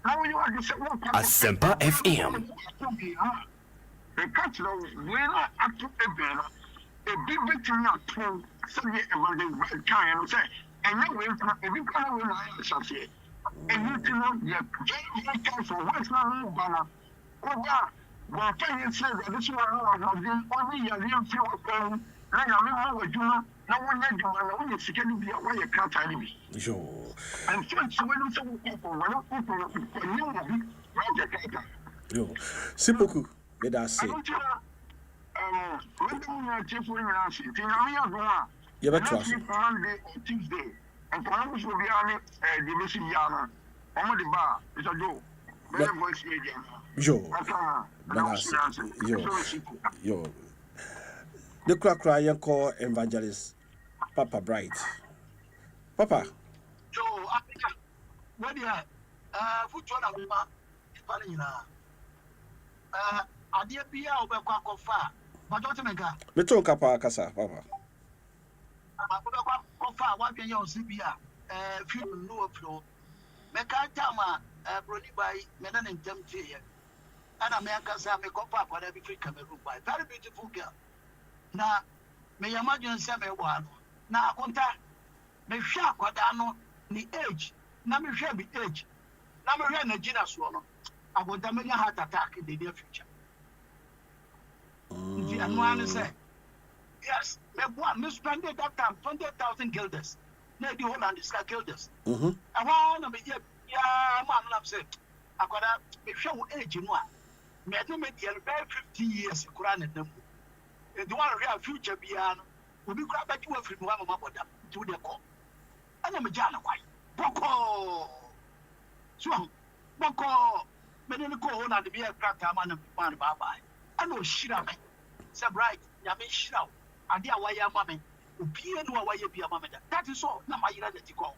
Now you are the same one. Asempa FM. The country we're not up to a banner. A big victory not true, some year about the kind of say, and you will every kind of associate. And you know, you're very careful. What's not banner? Oh, God. Well, can you say that this one was only a real few of them? I don't know what you know. No one had to know it's going to be a way you can't tell me. Sure. And since when some people were people, you know, Yo, Sipoku, let us say. You better trust. Monday or Tuesday. And Columbus will be on it, the Missy Yana. I'm the bar. It's a go. Very voice again. Yo. The crack you call evangelist Papa Bright. Papa. Yo, Africa. Where you are? Football and Panina. Adia Pia over Quacofa. But don't make a. Me talk Papa Casa, Papa. Quacofa, what can you see? Few no flow. Mekatama, Brody by Medan and Tempty. And America say me go papa every free Cameroon by very beautiful girl. Now, may you imagine say me one. Now Akonta, me share kwadano ni age. Na me share be age. Na me share na gina so no. Akonta me heart attack in the near future. The annual say, yes, me one me spend that time 20,000 guilders. Na the whole and the guilders. I want to be yeah man love say. Akonta me share age no. Me do me the 50 years Quran and them. The one real future beyond will be crap at you from one of my to the call. And I'm a Jana white. Boko. So, Boko. Many go on at the beer crack time and man bye. I know Shirame. Say bright, Yami Shirao. And dear why your mammy. Upia no why you be a mamma. That is all. Now my identity go.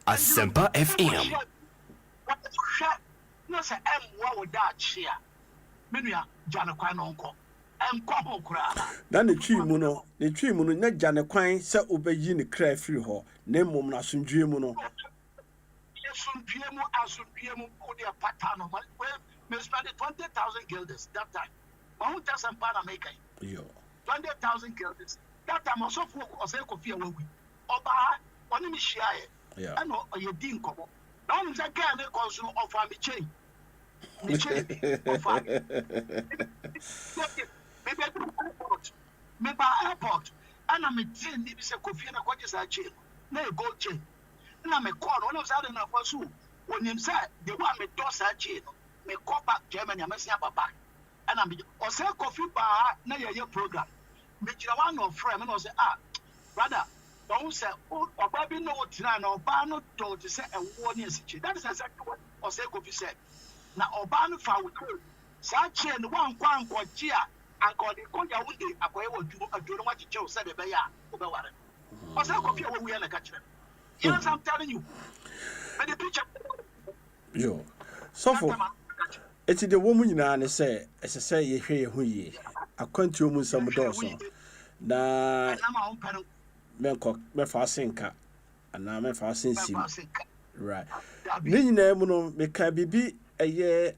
Asempa FM. What the shot? No, say, what would that share? Menua Jana Kwanonko. Nkomo kura na ne twi mu no nya gya ne kwan sɛ obeyi ne kra firi hɔ na mmom na asundwie mu no asundwie mu odi apata no me spend 20,000 guilders that time who does Asempa na make yo 20,000 guilders that time also for ose kofi awawi oba oni mi hia ye and o di nkomo na on say girl ne konso offer me chain offer Maybe airport, and I'm a tin, maybe say Kofi and a quadris are chain, no gold chain. And I'm a call, one of that enough for so. When you say the one with dos are chain, may call back Germany, I'm a snapper back. And I'm or say Kofi bar, no your program. Make you one of friend and say, brother, don't say, or baby no tonight, or Bano told to say a warning situation. That is exactly what or say Kofi said. Now, Obano found with her. Such chain one quan quadria. And call the Konya Woody, I do what you chose, said the Baya, Ubawara. Or some copy of we are a catcher. Yes, I'm telling you. But the picture. Yo, so for it's the woman you and say, as I say, you hear who ye. I can't you move some doors. Na Melcock, me fasinka, and now me fasin sim. Right. Meaning, Mono, me can be a year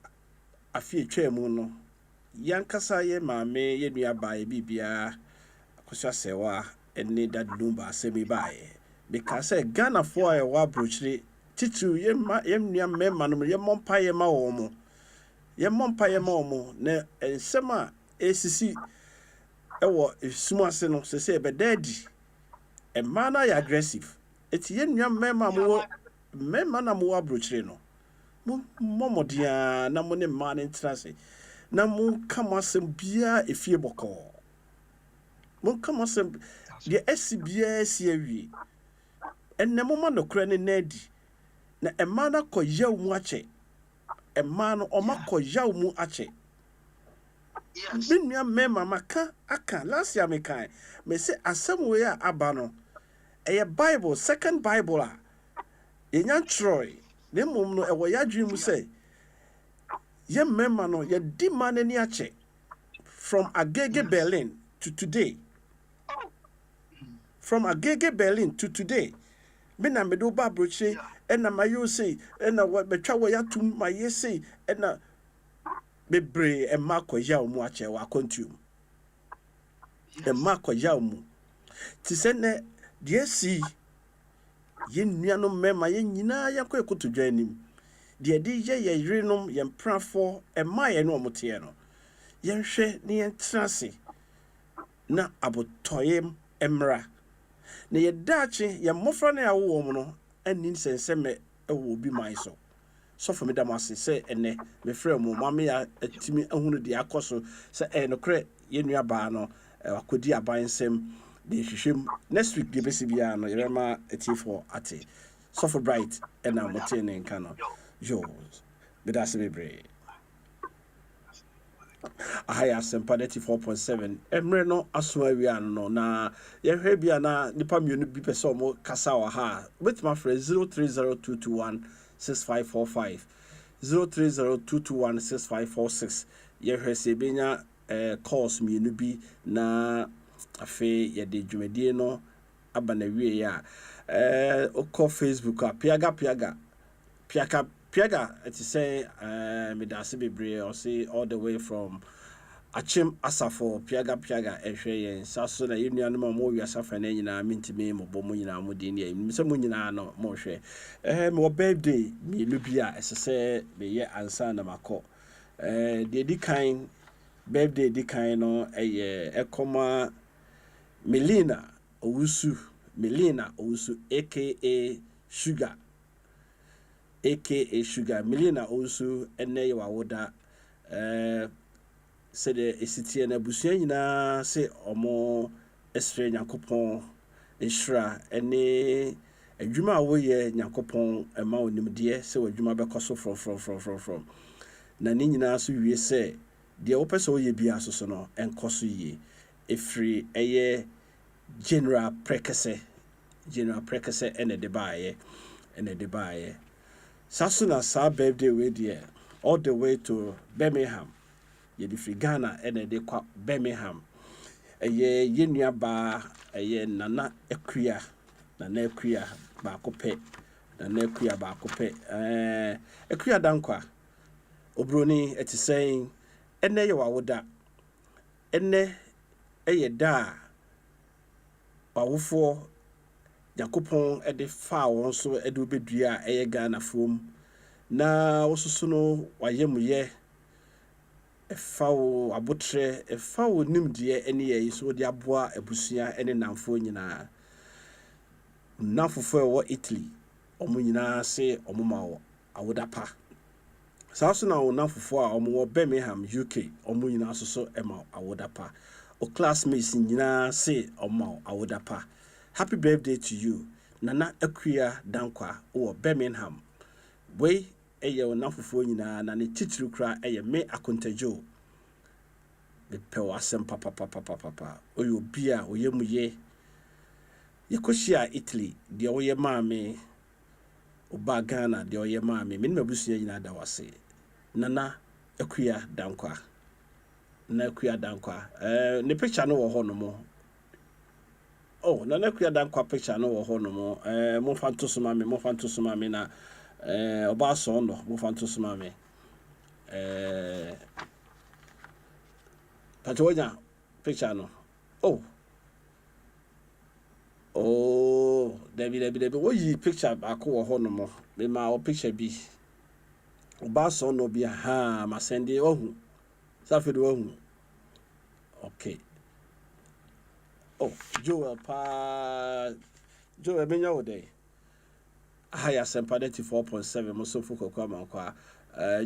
a few chairmono. Yankasa ye mame ye nua bae bibia akosua sewa ene dadumba semi bae because Ghana for a wa brochire titu ye nua mema no ye mompa ye ma wo mo na ensema esisi ewo esumase no se be daddy e man na aggressive eti ye nua mema na mo wa brochire no momodia na mo ne man ntrase na mun kama asem bia efie boko mun kama asem de asibia si awie enne mo ma no kra ne nadi na ema na koyaw mu ache ema no o makoyaw mu ache binua mema maka aka last year me kan me say asem we a aba no eye bible second bible a enya troy ne mom no e wo yadwin mu say ye memma no ye di manani ache from Agege Berlin to today. From Agege Berlin to today. Me na me do ba broche and na mayo say and na what betwa wo ya tum my ye say and na bebre e makoya mu ache wa kontum. E makoya mu. Ti se ne de si ye nua no memma ye nyina ya kokoto dwanim. The idea ye renum yen prafo e maye no omote no yen hwe ne yen trase na abotoyem emra na ye dache ye mofra na yawo mo no anin senseme e wo bi man so for me damase se ene me frɛ mo mame ya atimi ahunu de akoso se no kre yenua ba no akodi abansem de hwehwem next week de besi bia no yerema etifo ate suffer bright ena mote ne nka no yo bedase bebre ahaya Asempa 94.7 emre no aso awia no na yehwe bia na nipa mienu bi pese omo kasa wa ha with my friend 0302216545 0302216546 yehwe se benya calls mienu bi na afi yede dwumadie no aba na wie ya oko Facebook a piaga it is say medase bebre or say all the way from Achim Asafo piaga ehwe yen saso na yenu ma mo wi asafa na nyina mintime mo bo mo nyina mo din ye mi se mo nyina no mo hwe mo birthday mi lubia esese me ye ansa na makọ de di kan birthday di kan no ekoma Melina Owusu aka Sugar Melina Owusu ene ye wawoda said the city and a busiana say omo estre Nyankopon enhra ene adwuma wo ye Nyankopon ema onimde se adwuma bekoso from na ni nyina so wie se de wo pese wo ye bia so no enkoso ye efri eye general prekese ene de baaye sasuna sa birthday we there all the way to Birmingham yedi fi Ghana ene de kwa Birmingham yenua ba nana ekuya ba kope ekuya dankwa obroni eti saying ene ye wawoda ene da wawofo Yakopon ede fa won so ede obedua Ghana fom na wososo no wayemuye efawo abotre efawo nimdeɛ ene ye so de aboa abusua ene namfo nyina nafofo wo Italy omo nyina se omo mawo awodapa saaso na wo nafofo a omo wo Birmingham UK omo nyina so ema awodapa o classmates nyina se omo awodapa happy birthday to you Nana Akuya Dankwa wo Birmingham we eye nafofo nyina na ne titiri kra eye me Akonta be pe Asempa papa oyo bia oyemuye yekoshia Italy de oye maame oba Ghana de oye maame me mabusu nyina da wase Nana Akuya Dankwa ne picture no wo ho no mo Nana Akuya Dankwa picture no wo ho no mo mo fanto soma me na oba so no mo fanto soma me Patonya picture no Debbie wo yi picture akọ wo ho no mo me ma o picture bi oba so no bi ha ma sende ohu safe do ohu okay Joel menya wo dey ahaya Asempa 94.7 mo so fuko kwa mankwa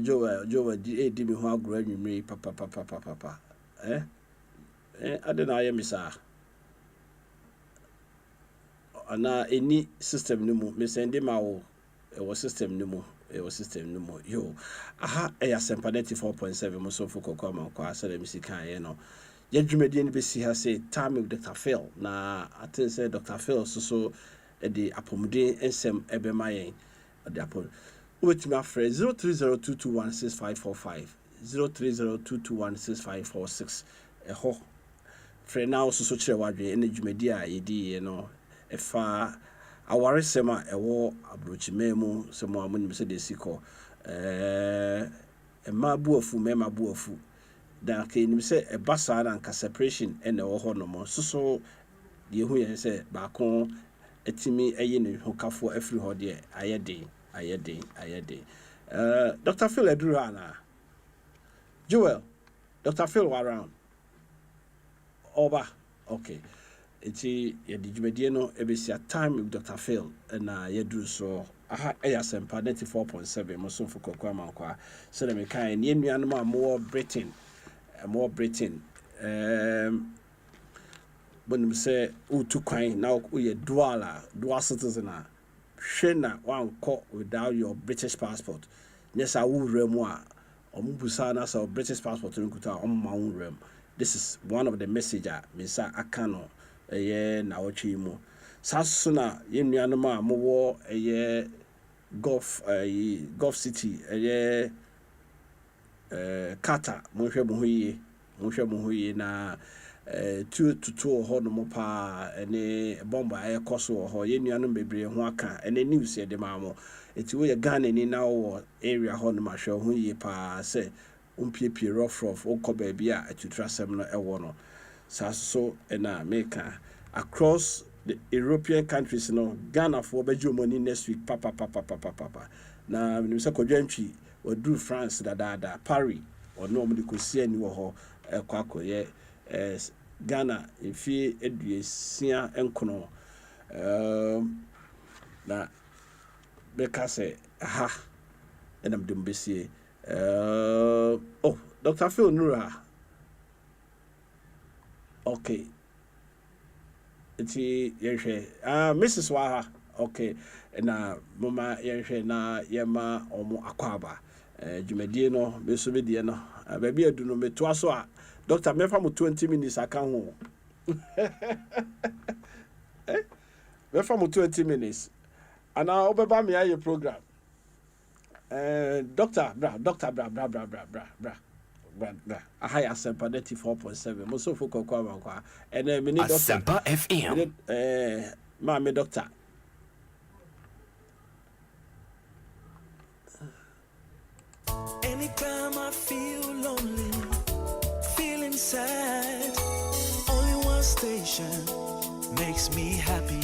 Joel di mi ho agro anwumre papa ade na aye misa ana any system no mu me send ma wo system no mu yo aha Asempa 94.7 mo so fuko kwa mankwa sele mi sika ye no yadwumadi ni besi ha say time with Dr. Phil na atin say Dr. Phil so the apomuden ensem ebema yen the apom wetimi afre 0302216545 0302216546 eho frɛ na so kyerɛ wadwe ene dwumadi a yedi ye no efa awaresema ewo Abrokyire mu semo amonim se de sikɔ ema buafu mema buafu da ke nim se ebasa na nka separation ene wo ho no mo so de hu ye se ba ko etimi eye ne hokafo afri ho de ayede Dr. Phil Edurana Joel Dr. Phil around Oba okay eti ye di dwumadie no ebesia time with Dr. Phil na yeduru so aha Asempa 94.7 mo so fukọ kwa mankwa so na me kan ne nuanom a more Britain When say utu kwan now we dual citizen a hwe na wan call without your British passport. Yes, I will remwa omubusa na so British passport nkuta omma. This is one of the message misa akano na ochi mu. Sasuna yenuanom a mo Gulf City Qatar mohwe mo yi na 2-2 ho no mo pa ene bomba koso ho yenuanom bebre ho aka ene news ye de ma mo eti wo ye Ghana ni na wo area ho no ma hwe ho yi pa se umpiepie rough ukọ baabi a atutrasem no ewo no saso na America across the European countries no Ghana for beju money next week papa na me se kodwantwi wadu France da Paris ono mo de kosia ni wo ho kwakoye Ghana efi eduesia enkono na beka se aha enam dum besie oh Dr. Phil Nura okay iti yehwe Mrs. Waha okay na mama yehwe na yema omo akwaba dwumadie no beso bedie no baabi adu no metoa so a doctor mefa mo 20 minutes aka ho mefa mo 20 minutes ana obeba me aye program doctor bra ahaya Asempa 94.7 mo so foko kwa bankwa ene me ni doctor Asempa FM ma me doctor anytime I feel lonely, feeling sad, only one station makes me happy.